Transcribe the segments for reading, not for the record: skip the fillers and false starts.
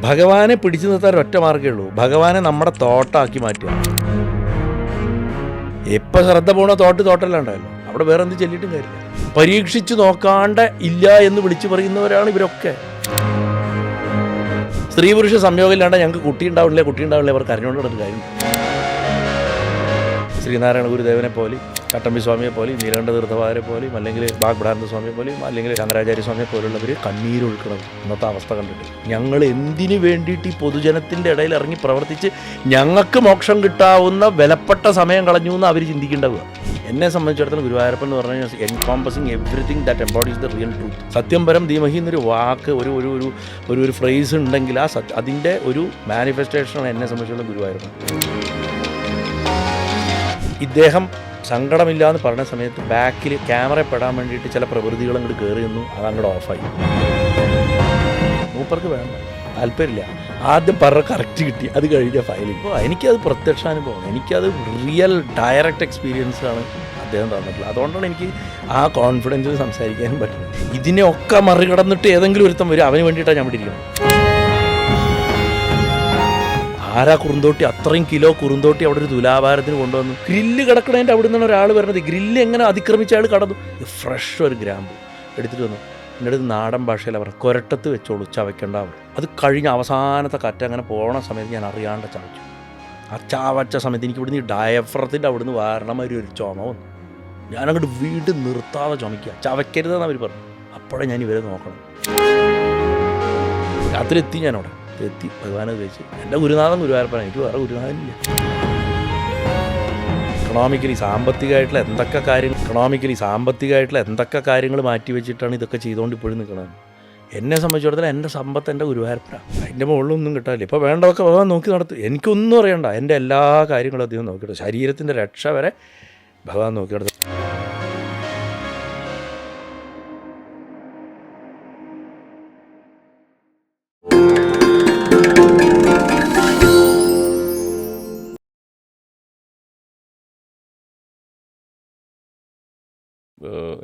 ഭഗവാനെ പിടിച്ചു നിർത്താൻ ഒറ്റ മാർഗ്ഗമേ ഉള്ളൂ. ഭഗവാനെ നമ്മുടെ തോട്ടാക്കി മാറ്റുക. എപ്പോൾ ശ്രദ്ധ പോണ തോട്ടല്ല ഉണ്ടായല്ലോ, അവിടെ വേറെ എന്ത് ചൊല്ലിയിട്ടും കാര്യമില്ല. പരീക്ഷിച്ച് നോക്കാണ്ട് ഇല്ല എന്ന് വിളിച്ചു പറയുന്നവരാണ് ഇവരൊക്കെ. സ്ത്രീ പുരുഷ സംയോഗം ഇല്ലാണ്ട് ഞങ്ങൾക്ക് കുട്ടി ഉണ്ടാവില്ല അവർ കരഞ്ഞുകൊണ്ട് നടന്ന കാര്യം. ശ്രീനാരായണ ഗുരുദേവനെ പോലെയും ചട്ടമ്പി സ്വാമിയെ പോലെയും നീലകണ്ഠ തീർത്ഥവാരെ പോലെയും അല്ലെങ്കിൽ ബാഗ്ഭടാനന്ദ സ്വാമിയെ പോലെയും അല്ലെങ്കിൽ ശങ്കരാചാര്യ സ്വാമിയെ പോലുള്ളവർ കണ്ണീരൊഴുക്കണം ഇന്നത്തെ അവസ്ഥ കണ്ടിട്ട്. ഞങ്ങൾ എന്തിനു വേണ്ടിയിട്ട് ഈ പൊതുജനത്തിൻ്റെ ഇടയിൽ ഇറങ്ങി പ്രവർത്തിച്ച് ഞങ്ങൾക്ക് മോക്ഷം കിട്ടാവുന്ന വിലപ്പെട്ട സമയം കളഞ്ഞു എന്ന് അവർ ചിന്തിക്കേണ്ടത്. എന്നെ സംബന്ധിച്ചിടത്തോളം ഗുരുവായൂരപ്പൻ എന്ന് പറഞ്ഞു കഴിഞ്ഞാൽ encompassing everything that embodies the real truth. സത്യം പരം ധീമഹി എന്നൊരു വാക്ക് ഒരു ഫ്രേസ് ഉണ്ടെങ്കിൽ അതിൻ്റെ ഒരു മാനിഫെസ്റ്റേഷനാണ് എന്നെ സംബന്ധിച്ചിടത്തോളം ഗുരുവായൂരപ്പൻ. ഇദ്ദേഹം സങ്കടമില്ല എന്ന് പറഞ്ഞ സമയത്ത് ബാക്കിൽ ക്യാമറ പെടാൻ വേണ്ടിയിട്ട് ചില പ്രവൃത്തികൾ അങ്ങോട്ട് കയറി നിന്നു, അതങ്ങോട്ട് ഓഫായി. മൂപ്പർക്ക് വേണ്ട, താല്പര്യമില്ല. ആദ്യം പറഞ്ഞ കറക്റ്റ് കിട്ടി, അത് കഴിഞ്ഞ ഫയലിൽ. ഇപ്പോൾ എനിക്കത് പ്രത്യക്ഷാനുഭവമാണ്, എനിക്കത് റിയൽ ഡയറക്റ്റ് എക്സ്പീരിയൻസ് ആണ് അദ്ദേഹം തന്നിട്ടുള്ളത്. അതുകൊണ്ടാണ് എനിക്ക് ആ കോൺഫിഡൻസിൽ സംസാരിക്കാനും പറ്റുന്നത്. ഇതിനെയൊക്കെ മറികടന്നിട്ട് ഏതെങ്കിലും ഒരുത്തം വരും, അവന് വേണ്ടിയിട്ടാണ് ഞാൻ ഇവിടെ ഇരിക്കുന്നത്. ആരാ കുറുന്തോട്ടി, അത്രയും കിലോ കുറുന്തോട്ടി അവിടെ ഒരു തുലാഭാരത്തിന് കൊണ്ടുവന്നു. ഗ്രില്ല് കിടക്കണതിൻ്റെ അവിടെ നിന്നാണ് ഒരാൾ വരുന്നത്. ഗ്രില്ല് എങ്ങനെ അതിക്രമിച്ച അയാൾ കടന്നു. ഫ്രഷ് ഒരു ഗ്രാമ്പ് എടുത്തിട്ട് വന്നു. എൻ്റെ അടുത്ത് നാടൻ ഭാഷയിൽ അവർ കൊരട്ടത്ത് വെച്ചോളൂ, ചവയ്ക്കേണ്ട അവർ. അത് കഴിഞ്ഞ അവസാനത്തെ കറ്റ അങ്ങനെ പോണ സമയത്ത് ഞാൻ അറിയാണ്ട് ചവച്ചു. ആ ചവച്ച സമയത്ത് എനിക്ക് ഇവിടുന്ന് ഈ ഡയഫ്രത്തിൻ്റെ അവിടുന്ന് വാരണമാതിരി ഒരു ചുമ വന്നു. ഞാനങ്ങോട്ട് വീണ്ടും നിർത്താതെ ചുമയ്ക്കുക, ചവയ്ക്കരുതെന്ന് അവർ പറഞ്ഞു. അപ്പോഴേ ഞാൻ ഇവരെ നോക്കണം. രാത്രി എത്തി, ഞാനവിടെ എത്തി, ഭഗവാനെ കഴിച്ച്. എൻ്റെ ഗുരുനാഥൻ ഗുരുവായൂരപ്പനാണ്, എനിക്ക് വേറെ ഗുരുനാഥനില്ല. ഇക്കണോമിക്കലി സാമ്പത്തികമായിട്ടുള്ള എന്തൊക്കെ കാര്യങ്ങൾ മാറ്റി വെച്ചിട്ടാണ് ഇതൊക്കെ ചെയ്തുകൊണ്ട് ഇപ്പോഴും നിൽക്കുന്നത്. എന്നെ സംബന്ധിച്ചിടത്തോളം എൻ്റെ സമ്പത്ത് എൻ്റെ ഗുരുവായൂരപ്പനാണ്. അതിൻ്റെ മുകളിലൊന്നും കിട്ടാനില്ല. ഇപ്പോൾ വേണ്ടതൊക്കെ ഭഗവാൻ നോക്കി നടത്തും. എനിക്കൊന്നും അറിയണ്ട, എൻ്റെ എല്ലാ കാര്യങ്ങളും അദ്ദേഹം നോക്കിയിട്ട് ശരീരത്തിൻ്റെ രക്ഷ വരെ ഭഗവാൻ നോക്കി നടത്തും.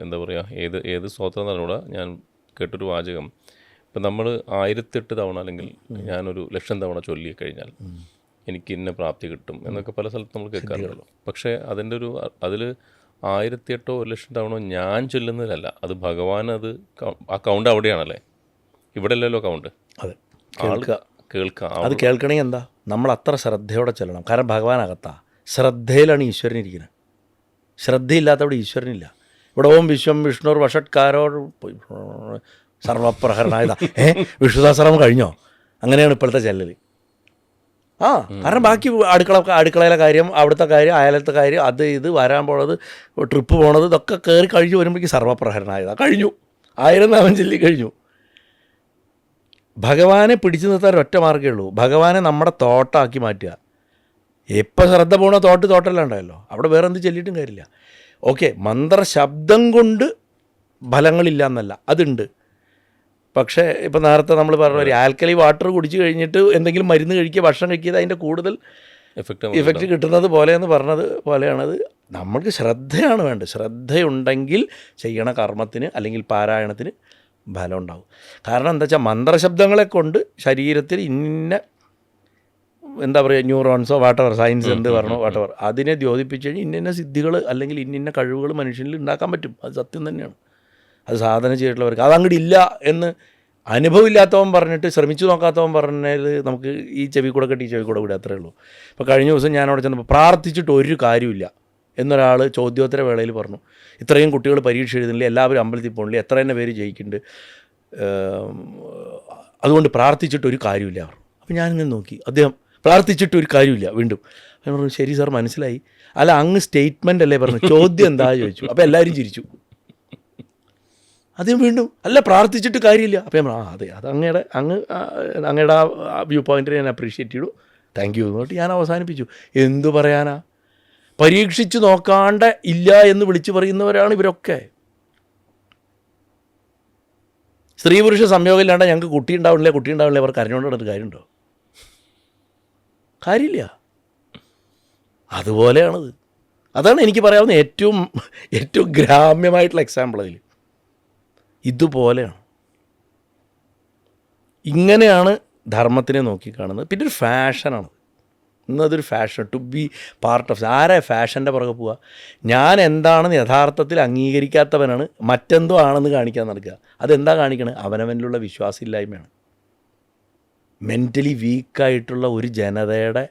എന്താ പറയുക, ഏത് സ്തോത്രം പറഞ്ഞൂടാ, ഞാൻ കേട്ടൊരു വാചകം, ഇപ്പം നമ്മൾ 1008 തവണ അല്ലെങ്കിൽ ഞാനൊരു 1,00,000 തവണ ചൊല്ലി കഴിഞ്ഞാൽ എനിക്ക് ഇന്ന പ്രാപ്തി കിട്ടും എന്നൊക്കെ പല സ്ഥലത്ത് നമ്മൾ കേൾക്കാറുണ്ടല്ലോ. പക്ഷേ അതിൽ 1008 1,00,000 തവണ ഞാൻ ചൊല്ലുന്നതിലല്ല, അത് ഭഗവാൻ, ആ കൗണ്ട് അവിടെയാണല്ലേ, ഇവിടെ അല്ലല്ലോ കൗണ്ട്. അതെ, കേൾക്കാം. അത് കേൾക്കണമെങ്കിൽ എന്താ, നമ്മൾ അത്ര ശ്രദ്ധയോടെ ചെല്ലണം. കാരണം ഭഗവാൻ അകത്താ, ശ്രദ്ധയിലാണ് ഈശ്വരൻ ഇരിക്കുന്നത്. ശ്രദ്ധയില്ലാത്തവിടെ ഈശ്വരനില്ല. ഇവിടെ ഓം വിശ്വം വിഷ്ണുർ വഷട്കാരോ സർവപ്രഹരണായതാ. വിഷ്ണുദാസറാമ കഴിഞ്ഞോ? അങ്ങനെയാണ് ഇപ്പോഴത്തെ ചെല്ലൽ. കാരണം ബാക്കി അടുക്കളയിലെ കാര്യം, അവിടുത്തെ കാര്യം, അയലത്തെ കാര്യം, അത് ഇത് വരാൻ പോണത്, ട്രിപ്പ് പോണത്, ഇതൊക്കെ കയറി കഴിഞ്ഞ് വരുമ്പോഴേക്ക് സർവപ്രഹരണായതാ കഴിഞ്ഞു. 1000 നാമം ചൊല്ലി കഴിഞ്ഞു. ഭഗവാനെ പിടിച്ചു നിർത്താൻ ഒറ്റ മാർഗ്ഗമേ ഉള്ളൂ. ഭഗവാനെ നമ്മുടെ തോട്ടാക്കി മാറ്റുക. എപ്പോൾ ശ്രദ്ധ പോണ തോട്ടല്ല ഉണ്ടായല്ലോ, അവിടെ വേറെ എന്ത് ചൊല്ലിയിട്ടും കാര്യമില്ല. ഓക്കെ, മന്ത്രശബ്ദം കൊണ്ട് ഫലങ്ങളില്ല എന്നല്ല, അതുണ്ട്. പക്ഷേ ഇപ്പോൾ നേരത്തെ നമ്മൾ പറഞ്ഞ ഒരു ആൽക്കലി വാട്ടർ കുടിച്ച് കഴിഞ്ഞിട്ട് എന്തെങ്കിലും മരുന്ന് കഴിക്കുക, ഭക്ഷണം കഴിക്കുക, അതിൻ്റെ കൂടുതൽ ഇഫക്റ്റ് കിട്ടുന്നത് പോലെയെന്ന് പറഞ്ഞത് പോലെയാണത്. നമ്മൾക്ക് ശ്രദ്ധയാണ് വേണ്ടത്. ശ്രദ്ധയുണ്ടെങ്കിൽ ചെയ്യണ കർമ്മത്തിന് അല്ലെങ്കിൽ പാരായണത്തിന് ഫലം ഉണ്ടാവും. കാരണം എന്താ വെച്ചാൽ മന്ത്രശബ്ദങ്ങളെ കൊണ്ട് ശരീരത്തിൽ ഇന്ന എന്താ പറയുക, ന്യൂറോൺസോ വാട്ടവർ, സയൻസ് എന്ത് പറഞ്ഞോ വാട്ടവർ, അതിനെ ദ്യോതിപ്പിച്ച് കഴിഞ്ഞാൽ ഇന്ന സിദ്ധികൾ അല്ലെങ്കിൽ ഇന്ന കഴിവുകൾ മനുഷ്യനിൽ ഉണ്ടാക്കാൻ പറ്റും. അത് സത്യം തന്നെയാണ്. അത് സാധന ചെയ്തിട്ടുള്ളവർക്ക് അതങ്ങോട്ട് ഇല്ല എന്ന് അനുഭവം ഇല്ലാത്തവൻ പറഞ്ഞിട്ട് ശ്രമിച്ചു നോക്കാത്തവൻ പറഞ്ഞാൽ നമുക്ക് ഈ ചെവി കൂടെ കെട്ടി ഈ ചെവി കൂടെ വിടുക, അത്രേ ഉള്ളൂ. ഇപ്പോൾ കഴിഞ്ഞ ദിവസം ഞാൻ അവിടെ ചെന്നപ്പോൾ പ്രാർത്ഥിച്ചിട്ട് ഒരു കാര്യമില്ല എന്നൊരാൾ ചോദ്യോത്തര വേളയിൽ പറഞ്ഞു. ഇത്രയും കുട്ടികൾ പരീക്ഷ എഴുതുന്നില്ല, എല്ലാവരും അമ്പലത്തിൽ പോകണില്ല, എത്ര തന്നെ പേര് ജയിക്കുന്നുണ്ട്, അതുകൊണ്ട് പ്രാർത്ഥിച്ചിട്ടൊരു കാര്യമില്ല പറഞ്ഞു. അപ്പോൾ ഞാനിങ്ങനെ നോക്കി, അദ്ദേഹം പ്രാർത്ഥിച്ചിട്ട് ഒരു കാര്യമില്ല. വീണ്ടും ഞാൻ പറഞ്ഞു, ശരി സാർ മനസ്സിലായി. അല്ല, അങ്ങ് സ്റ്റേറ്റ്മെൻ്റ് അല്ലേ പറഞ്ഞു, ചോദ്യം എന്താ ചോദിച്ചു. അപ്പോൾ എല്ലാവരും ചിരിച്ചു. അദ്ദേഹം വീണ്ടും, അല്ല പ്രാർത്ഥിച്ചിട്ട് കാര്യമില്ല. അപ്പോൾ ഞാൻ പറഞ്ഞു, അതെ, അത് അങ്ങയുടെ ആ വ്യൂ പോയിൻറ്റിനെ ഞാൻ അപ്രീഷിയേറ്റ് ചെയ്തു, താങ്ക് യു എന്നിട്ട് ഞാൻ അവസാനിപ്പിച്ചു. എന്തു പറയാനാ, പരീക്ഷിച്ച് നോക്കാണ്ട് ഇല്ല എന്ന് വിളിച്ചു പറയുന്നവരാണ് ഇവരൊക്കെ. സ്ത്രീ പുരുഷ സംയോഗം ഇല്ലാണ്ട് ഞങ്ങൾക്ക് കുട്ടി ഉണ്ടാവില്ല അവർ കരഞ്ഞുകൊണ്ട് നടന്നിട്ട് കാര്യമുണ്ടോ? കാര്യമില്ല. അതുപോലെയാണത്. അതാണ് എനിക്ക് പറയാവുന്ന ഏറ്റവും ഗ്രാമ്യമായിട്ടുള്ള എക്സാമ്പിൾ. അതിൽ ഇതുപോലെയാണ്. ഇങ്ങനെയാണ് ധർമ്മത്തിനെ നോക്കിക്കാണുന്നത്. പിന്നെ ഒരു ഫാഷനാണ്. ഇന്നതൊരു fashion, to be part of. ആരാ ഫാഷൻ്റെ പുറകെ പോവുക? ഞാൻ എന്താണെന്ന് യഥാർത്ഥത്തിൽ അംഗീകരിക്കാത്തവനാണ് മറ്റെന്തോ ആണെന്ന് കാണിക്കാൻ നടക്കുക. അതെന്താ കാണിക്കണത്? അവനവനിലുള്ള വിശ്വാസമില്ലായ്മയാണ്. മെൻ്റലി വീക്കായിട്ടുള്ള ഒരു ജനതയുടെ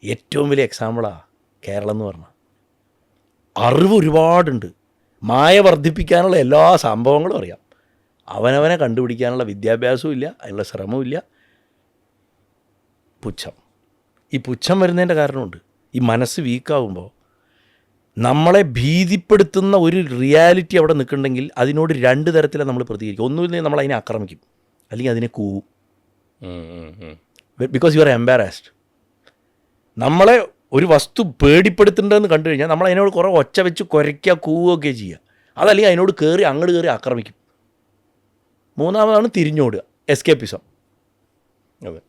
ഏറ്റവും വലിയ എക്സാമ്പിളാണ് കേരളം എന്ന് പറഞ്ഞാൽ. അറിവ് ഒരുപാടുണ്ട്, മായ വർദ്ധിപ്പിക്കാനുള്ള എല്ലാ സംഭവങ്ങളും അറിയാം, അവനവനെ കണ്ടുപിടിക്കാനുള്ള വിദ്യാഭ്യാസവും ഇല്ല, അതിനുള്ള ശ്രമവും ഇല്ല. പുച്ഛം. ഈ പുച്ഛം വരുന്നതിൻ്റെ കാരണമുണ്ട്. ഈ മനസ്സ് വീക്കാവുമ്പോൾ നമ്മളെ ഭീതിപ്പെടുത്തുന്ന ഒരു റിയാലിറ്റി അവിടെ നിൽക്കുന്നുണ്ടെങ്കിൽ അതിനോട് രണ്ട് തരത്തിലാണ് നമ്മൾ പ്രതികരിക്കും. ഒന്നുമില്ലെങ്കിൽ നമ്മൾ അതിനെ ആക്രമിക്കും, അല്ലെങ്കിൽ അതിനെ കൂവും. Because you are embarrassed. നമ്മളെ ഒരു വസ്തു പേടിപ്പെടുത്തേണ്ടതെന്ന് കണ്ടു കഴിഞ്ഞാൽ നമ്മൾ അതിനോട് കുറേ ഒച്ച വെച്ച് കുരയ്ക്കുക, കൂവുകയൊക്കെ ചെയ്യുക. അതല്ലെങ്കിൽ അതിനോട് അങ്ങോട്ട് കയറി ആക്രമിക്കും. മൂന്നാമതാണ് തിരിഞ്ഞോടുക, എസ്കേപ്പിസം. അതെ.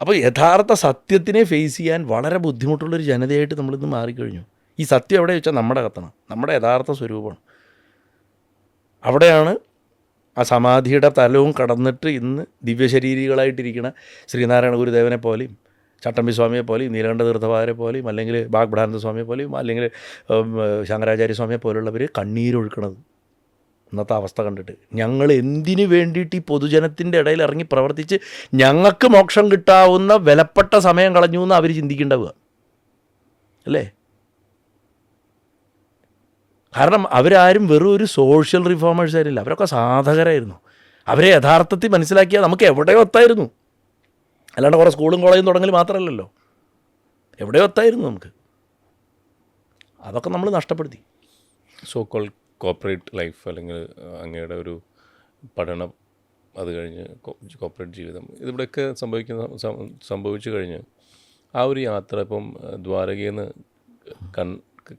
അപ്പോൾ യഥാർത്ഥ സത്യത്തിനെ ഫേസ് ചെയ്യാൻ വളരെ ബുദ്ധിമുട്ടുള്ളൊരു ജനതയായിട്ട് നമ്മളിന്ന് മാറിക്കഴിഞ്ഞു. ഈ സത്യം എവിടെ വെച്ചാൽ നമ്മുടെ അകത്താണ്, നമ്മുടെ യഥാർത്ഥ സ്വരൂപമാണ്. അവിടെയാണ് ആ സമാധിയുടെ തലവും കടന്നിട്ട് ഇന്ന് ദിവ്യശരീരികളായിട്ടിരിക്കുന്ന ശ്രീനാരായണ ഗുരുദേവനെ പോലെയും ചട്ടമ്പി സ്വാമിയെ പോലെയും നീലകണ്ഠ തീർത്ഥവാരെ പോലെയും അല്ലെങ്കിൽ വാഗ്ഭടാനന്ദ സ്വാമിയെ പോലെയും അല്ലെങ്കിൽ ശങ്കരാചാര്യ സ്വാമിയെ പോലുള്ളവർ കണ്ണീരൊഴുക്കണത് ഇന്നത്തെ അവസ്ഥ കണ്ടിട്ട്. ഞങ്ങൾ എന്തിനു വേണ്ടിയിട്ട് ഈ പൊതുജനത്തിൻ്റെ ഇടയിൽ ഇറങ്ങി പ്രവർത്തിച്ച് ഞങ്ങൾക്ക് മോക്ഷം കിട്ടാവുന്ന വിലപ്പെട്ട സമയം കളഞ്ഞു എന്ന് അവർ ചിന്തിക്കേണ്ടവുക അല്ലേ? കാരണം അവരാരും വെറും ഒരു സോഷ്യൽ റിഫോമേഴ്സ് ആയിരുന്നില്ല, അവരൊക്കെ സാധകരായിരുന്നു. അവരെ യഥാർത്ഥത്തിൽ മനസ്സിലാക്കിയാൽ നമുക്ക് എവിടെയോ ഒത്തായിരുന്നു. അല്ലാണ്ട് കുറേ സ്കൂളും കോളേജും തുടങ്ങൽ മാത്രമല്ലല്ലോ, എവിടെയോ ഒത്തായിരുന്നു നമുക്ക്. അതൊക്കെ നമ്മൾ നഷ്ടപ്പെടുത്തി. സോ കോൾ കോർപ്പറേറ്റ് ലൈഫ് അല്ലെങ്കിൽ അങ്ങയുടെ ഒരു പഠനം, അത് കഴിഞ്ഞ് കോർപ്പറേറ്റ് ജീവിതം, ഇതിവിടെയൊക്കെ സംഭവിച്ചു കഴിഞ്ഞ് ആ ഒരു യാത്ര ഇപ്പം ദ്വാരകയിൽ നിന്ന്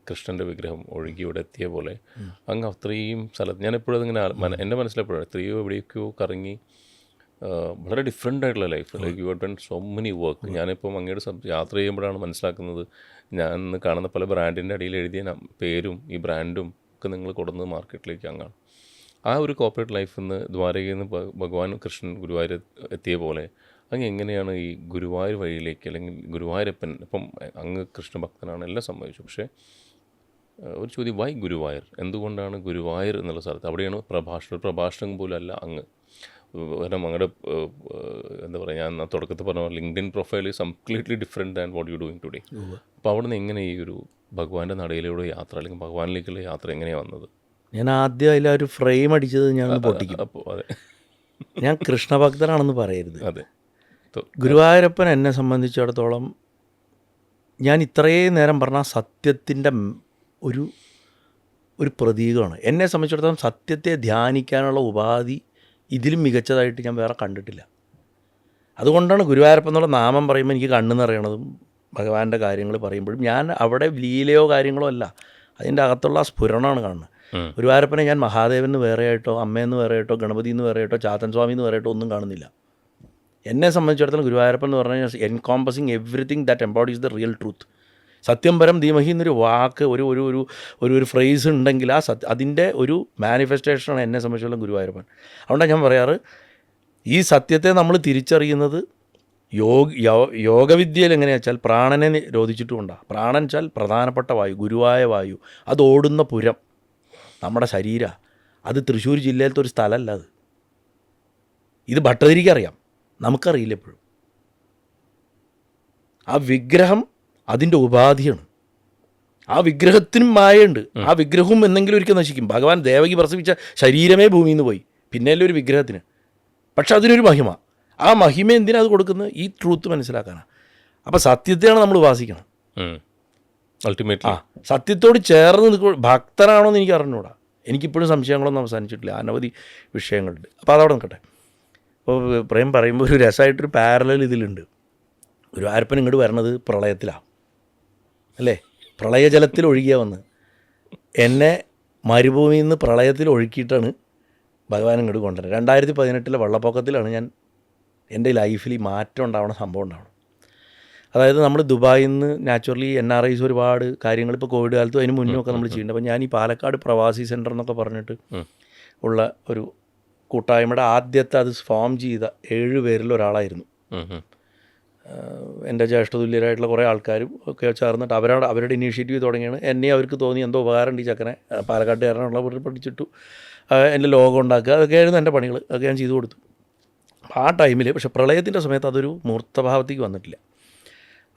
കൃഷ്ണൻ്റെ വിഗ്രഹം ഒഴുകി ഇവിടെ എത്തിയ പോലെ അങ്ങ് അത്രയും സ്ഥലത്ത് ഞാൻ എപ്പോഴും അതിങ്ങനെ എൻ്റെ മനസ്സിലെപ്പോഴാണ് എത്രയോ എവിടെയൊക്കെയോ കറങ്ങി വളരെ ഡിഫറെൻ്റ് ആയിട്ടുള്ള life. Like you had done so many work. ഞാനിപ്പം അങ്ങയുടെ യാത്ര ചെയ്യുമ്പോഴാണ് മനസ്സിലാക്കുന്നത് ഞാൻ കാണുന്ന പല ബ്രാൻഡിൻ്റെ അടിയിൽ എഴുതിയ പേരും ഈ ബ്രാൻഡും ഒക്കെ നിങ്ങൾ കൊടുക്കുന്നത് മാർക്കറ്റിലേക്ക് അങ്ങാണ്. ആ ഒരു കോർപ്പറേറ്റ് ലൈഫിൽ നിന്ന് ദ്വാരകയിൽ നിന്ന് ഭഗവാൻ കൃഷ്ണൻ ഗുരുവായൂർ എത്തിയ പോലെ അങ്ങ് എങ്ങനെയാണ് ഈ ഗുരുവായൂർ വഴിയിലേക്ക്, അല്ലെങ്കിൽ ഗുരുവായൂരപ്പൻ, ഇപ്പം അങ്ങ് കൃഷ്ണഭക്തനാണ്, എല്ലാം സംഭവിച്ചു. പക്ഷേ ഒരു ചോദ്യം, വൈ ഗുരുവായൂർ? എന്തുകൊണ്ടാണ് ഗുരുവായൂർ എന്നുള്ള സ്ഥലത്ത്? അവിടെയാണ് പ്രഭാഷണം പോലും അല്ല അങ്ങ്. കാരണം അങ്ങയുടെ എന്താ പറയുക, ഞാൻ തുടക്കത്തിൽ പറഞ്ഞ LinkedIn profile is completely different than what you doing today. അപ്പോൾ അവിടെ നിന്ന് എങ്ങനെ ഈ ഒരു ഭഗവാന്റെ നടയിലൂടെ യാത്ര, അല്ലെങ്കിൽ ഭഗവാനിലേക്കുള്ള യാത്ര എങ്ങനെയാണ് വന്നത്? ഞാൻ ആദ്യം അതിലൊരു ഫ്രെയിം അടിച്ചത് ഞാൻ പൊട്ടിക്കും. അപ്പോൾ അതെ, ഞാൻ കൃഷ്ണഭക്തനാണെന്ന് പറയരുത്. അതെ, ഗുരുവായൂരപ്പൻ എന്നെ സംബന്ധിച്ചിടത്തോളം ഞാൻ ഇത്രയും നേരം പറഞ്ഞ സത്യത്തിൻ്റെ ഒരു പ്രതീകമാണ്. എന്നെ സംബന്ധിച്ചിടത്തോളം സത്യത്തെ ധ്യാനിക്കാനുള്ള ഉപാധി ഇതിലും മികച്ചതായിട്ട് ഞാൻ വേറെ കണ്ടിട്ടില്ല. അതുകൊണ്ടാണ് ഗുരുവായൂരപ്പൻ എന്നുള്ള നാമം പറയുമ്പോൾ എനിക്ക് കണ്ണ് നിറയണതും ഭഗവാന്റെ കാര്യങ്ങൾ പറയുമ്പോഴും ഞാൻ അവിടെ ലീലയോ കാര്യങ്ങളോ അല്ല, അതിൻ്റെ അകത്തുള്ള ആ സ്ഫുരണമാണ് കാണുന്നത്. ഗുരുവായൂരപ്പനെ ഞാൻ മഹാദേവന് വേറെയായിട്ടോ അമ്മയെന്ന് വേറെയായിട്ടോ ഗണപതിന്ന് വേറെയായിട്ടോ ചാത്തൻ സ്വാമിന്ന് വേറെയായിട്ടോ ഒന്നും കാണുന്നില്ല. എന്നെ സംബന്ധിച്ചിടത്തോളം ഗുരുവായൂരപ്പൻ എന്ന് പറഞ്ഞു കഴിഞ്ഞാൽ encompassing everything that embodies the real truth. സത്യം പരം ധീമഹി എന്നൊരു വാക്ക്, ഒരു ഒരു ഒരു ഒരു ഫ്രേസ് ഉണ്ടെങ്കിൽ ആ അതിൻ്റെ ഒരു മാനിഫെസ്റ്റേഷനാണ് എന്നെ സംബന്ധിച്ചിടത്തോളം ഗുരുവായൂരപ്പൻ. അതുകൊണ്ടാണ് ഞാൻ പറയാറ്, ഈ സത്യത്തെ നമ്മൾ തിരിച്ചറിയുന്നത് യോഗവിദ്യയിൽ എങ്ങനെയാ വെച്ചാൽ പ്രാണനെ നിരോധിച്ചിട്ടുമുണ്ടാണ്. പ്രാണൻ വെച്ചാൽ പ്രധാനപ്പെട്ട വായു, ഗുരുവായ വായു, അത് ഓടുന്ന പുരം നമ്മുടെ ശരീരമാണ്. അത് തൃശ്ശൂർ ജില്ലയിലത്തെ ഒരു സ്ഥലമല്ല അത്. ഇത് ഭട്ടതിരിക്കറിയാം, നമുക്കറിയില്ല എപ്പോഴും. ആ വിഗ്രഹം അതിൻ്റെ ഉപാധിയാണ്. ആ വിഗ്രഹത്തിനും മായയുണ്ട്. ആ വിഗ്രഹവും എന്തെങ്കിലും ഒരിക്കൽ നശിക്കും. ഭഗവാൻ ദേവകി പ്രസവിച്ച ശരീരമേ ഭൂമിയിൽ നിന്ന് പോയി, പിന്നെയല്ലേ ഒരു വിഗ്രഹത്തിന്. പക്ഷെ അതിനൊരു മഹിമ. ആ മഹിമ എന്തിനാ അത് കൊടുക്കുന്നത്? ഈ ട്രൂത്ത് മനസ്സിലാക്കാനാണ്. അപ്പോൾ സത്യത്തെയാണ് നമ്മൾ ഉപാസിക്കണം. അൾട്ടിമേറ്റ്ലി സത്യത്തോട് ചേർന്ന് നിൽക്കുക. ഭക്തനാണോ എന്ന് എനിക്ക് അറിഞ്ഞൂടാ. എനിക്കിപ്പോഴും സംശയങ്ങളൊന്നും അവസാനിച്ചിട്ടില്ല, അനവധി വിഷയങ്ങളുണ്ട്. അപ്പോൾ അതവിടെ നിൽക്കട്ടെ. അപ്പോൾ പ്രേം പറയുമ്പോൾ ഒരു രസമായിട്ടൊരു പാരലൽ ഇതിലുണ്ട്. ഗുരുവായൂരപ്പൻ ഇങ്ങോട്ട് വരണത് പ്രളയത്തിലാണ് അല്ലേ? പ്രളയജലത്തിൽ ഒഴുകിയ വന്ന് എന്നെ മരുഭൂമിയിൽ നിന്ന് പ്രളയത്തിൽ ഒഴുക്കിയിട്ടാണ് ഭഗവാൻ ഇങ്ങോട്ട് കൊണ്ടുവരുന്നത്. 2018 വെള്ളപ്പൊക്കത്തിലാണ് ഞാൻ എൻ്റെ ലൈഫിൽ ഈ മാറ്റം ഉണ്ടാവണ സംഭവം ഉണ്ടാവണം. അതായത് നമ്മൾ ദുബായിൽ നിന്ന് നാച്ചുറലി NRIs ഒരുപാട് കാര്യങ്ങൾ ഇപ്പോൾ കോവിഡ് കാലത്തും അതിന് മുന്നേ ഒക്കെ നമ്മൾ ചെയ്യുന്നുണ്ട്. അപ്പോൾ ഞാൻ ഈ പാലക്കാട് പ്രവാസി സെൻറ്റർ എന്നൊക്കെ പറഞ്ഞിട്ട് ഉള്ള ഒരു കൂട്ടായ്മയുടെ ആദ്യത്തെ അത് ഫോം ചെയ്ത 7 പേരിൽ ഒരാളായിരുന്നു. എൻ്റെ ജ്യേഷ്ഠതുല്യരായിട്ടുള്ള കുറേ ആൾക്കാരും ഒക്കെ ചേർന്നിട്ട് അവരുടെ ഇനീഷ്യേറ്റീവ് തുടങ്ങിയാണ്. എന്നെ അവർക്ക് തോന്നി എന്തോ ഉപകാരമുണ്ട് ഈ ചക്കനെ, പാലക്കാട്ടുകാരനുള്ള പഠിച്ചിട്ടു എൻ്റെ ലോഗോ ഉണ്ടാക്കുക, അതൊക്കെയായിരുന്നു എൻ്റെ പണികൾ. അതൊക്കെ ഞാൻ ചെയ്തു കൊടുത്തു. അപ്പോൾ ആ ടൈമിൽ പക്ഷേ പ്രളയത്തിൻ്റെ സമയത്ത് അതൊരു മൂർത്തഭാവത്തേക്ക് വന്നിട്ടില്ല.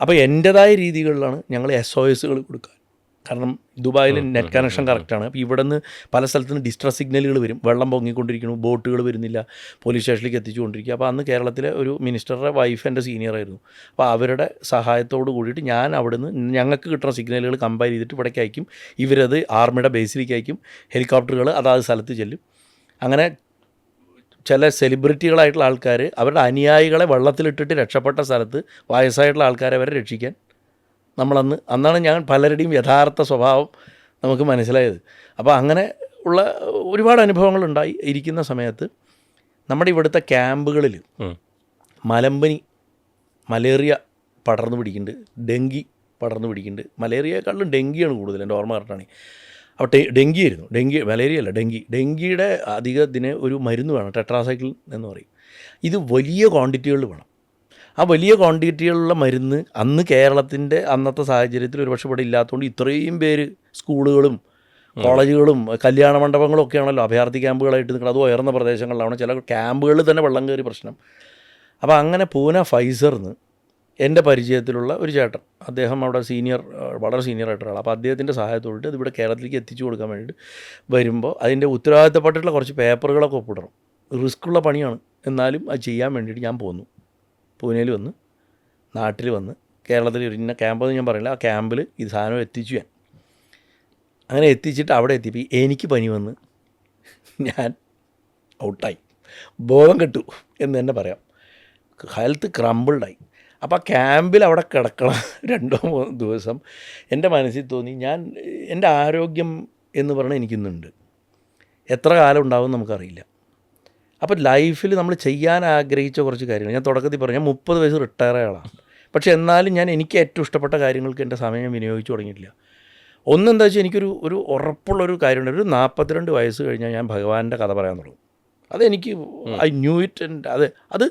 അപ്പോൾ എൻ്റേതായ രീതികളിലാണ് ഞങ്ങൾ SOSകൾ കൊടുക്കുക. കാരണം ദുബായിൽ നെറ്റ് കണക്ഷൻ കറക്റ്റാണ്. അപ്പോൾ ഇവിടെ നിന്ന് പല സ്ഥലത്തു നിന്ന് ഡിസ്ട്രസ് സിഗ്നലുകൾ വരും, വെള്ളം പൊങ്ങിക്കൊണ്ടിരിക്കുന്നു, ബോട്ടുകൾ വരുന്നില്ല, പോലീസ് സ്റ്റേഷനിലേക്ക് എത്തിച്ചുകൊണ്ടിരിക്കുക. അപ്പോൾ അന്ന് കേരളത്തിലെ ഒരു മിനിസ്റ്ററുടെ വൈഫ് എൻ്റെ സീനിയറായിരുന്നു. അപ്പോൾ അവരുടെ സഹായത്തോട് കൂടിയിട്ട് ഞാൻ അവിടുന്ന് ഞങ്ങൾക്ക് കിട്ടുന്ന സിഗ്നലുകൾ കമ്പയർ ചെയ്തിട്ട് ഇവിടേക്ക് അയക്കും. ഇവരത് ആർമിയുടെ ബേസിലേക്ക് അയക്കും, ഹെലികോപ്റ്ററുകൾ അതാത് സ്ഥലത്ത് ചെല്ലും. അങ്ങനെ ചില സെലിബ്രിറ്റികളായിട്ടുള്ള ആൾക്കാർ അവരുടെ അനുയായികളെ വെള്ളത്തിലിട്ടിട്ട് രക്ഷപ്പെട്ട സ്ഥലത്ത് വയസ്സായിട്ടുള്ള ആൾക്കാരെ വരെ രക്ഷിക്കാൻ അന്നാണ് ഞാൻ പലരുടെയും യഥാർത്ഥ സ്വഭാവം നമുക്ക് മനസ്സിലായത്. അപ്പോൾ അങ്ങനെ ഉള്ള ഒരുപാട് അനുഭവങ്ങളുണ്ടായി. ഇരിക്കുന്ന സമയത്ത് നമ്മുടെ ഇവിടുത്തെ ക്യാമ്പുകളിൽ മലമ്പനി, മലേറിയ പടർന്നു പിടിക്കുന്നുണ്ട്, ഡെങ്കി പടർന്നു പിടിക്കുന്നുണ്ട്. മലേറിയയെക്കാളും ഡെങ്കിയാണ് കൂടുതൽ, എൻ്റെ ഓർമ്മ കറക്റ്റാണെങ്കിൽ. അപ്പോൾ ഡെങ്കി ആയിരുന്നു, മലേറിയ അല്ല, ഡെങ്കിയുടെ അധികത്തിന് ഒരു മരുന്ന് വേണം, ടെട്രാസൈക്ലിൻ എന്ന് പറയും. ഇത് വലിയ ക്വാണ്ടിറ്റികളിൽ വേണം. ആ വലിയ ക്വാണ്ടിറ്റികളുള്ള മരുന്ന് അന്ന് കേരളത്തിൻ്റെ അന്നത്തെ സാഹചര്യത്തിൽ ഒരുപക്ഷെ ഇവിടെ ഇല്ലാത്തതുകൊണ്ട് ഇത്രയും പേര് സ്കൂളുകളും കോളേജുകളും കല്യാണ മണ്ഡപങ്ങളും ഒക്കെയാണല്ലോ അഭയാർത്ഥി ക്യാമ്പുകളായിട്ട് നിൽക്കുന്നത്. അത് ഉയർന്ന പ്രദേശങ്ങളിലാണ്, ചില ക്യാമ്പുകളിൽ തന്നെ വെള്ളം കയറി പ്രശ്നം. അപ്പോൾ അങ്ങനെ പൂനെ ഫൈസറിന്ന് എൻ്റെ പരിചയത്തിലുള്ള ഒരു ചേട്ടൻ, അദ്ദേഹം അവിടെ വളരെ സീനിയറായിട്ടൊരാൾ. അപ്പോൾ അദ്ദേഹത്തിൻ്റെ സഹായത്തോടെ ഇത് ഇവിടെ കേരളത്തിലേക്ക് എത്തിച്ചു കൊടുക്കാൻ വേണ്ടിയിട്ട് വരുമ്പോൾ അതിൻ്റെ ഉത്തരവാദിത്തപ്പെട്ടിട്ടുള്ള കുറച്ച് പേപ്പറുകളൊക്കെ ഒപ്പിടണം. റിസ്ക്കുള്ള പണിയാണ്, എന്നാലും അത് ചെയ്യാൻ വേണ്ടിയിട്ട് ഞാൻ പോന്നു. പൂനെയിൽ വന്ന്, നാട്ടിൽ വന്ന്, കേരളത്തിൽ ഇന്ന ക്യാമ്പെന്ന് ഞാൻ പറയില്ല, ആ ക്യാമ്പിൽ ഇത് സാധനം എത്തിച്ചു ഞാൻ. അങ്ങനെ എത്തിച്ചിട്ട് അവിടെ എത്തിയപ്പോൾ എനിക്ക് പനി വന്ന് ഞാൻ ഔട്ടായി, ബോധം കെട്ടു എന്ന് തന്നെ പറയാം. ഹെൽത്ത് ക്രംബിൾഡായി. അപ്പോൾ ആ ക്യാമ്പിൽ അവിടെ കിടക്കണം 2-3 ദിവസം. എൻ്റെ മനസ്സിൽ തോന്നി എൻ്റെ ആരോഗ്യം എന്ന് പറഞ്ഞാൽ എനിക്കിന്നുണ്ട്, എത്ര കാലം ഉണ്ടാവും നമുക്കറിയില്ല. അപ്പോൾ ലൈഫിൽ നമ്മൾ ചെയ്യാൻ ആഗ്രഹിച്ച കുറച്ച് കാര്യങ്ങൾ ഞാൻ തുടക്കത്തിൽ പറഞ്ഞു. ഞാൻ 30 വയസ്സ് റിട്ടയർ ആളാണ്. പക്ഷേ എന്നാലും എനിക്ക് ഏറ്റവും ഇഷ്ടപ്പെട്ട കാര്യങ്ങൾക്ക് എൻ്റെ സമയം വിനിയോഗിച്ച് തുടങ്ങിയിട്ടില്ല. ഒന്നെന്താ വെച്ചാൽ എനിക്കൊരു ഉറപ്പുള്ളൊരു കാര്യമുണ്ട്, ഒരു 42 വയസ്സ് കഴിഞ്ഞാൽ ഞാൻ ഭഗവാന്റെ കഥ പറയാൻ തുടങ്ങും. അതെനിക്ക് ഐ ന്യൂ ഇറ്റ്. അത്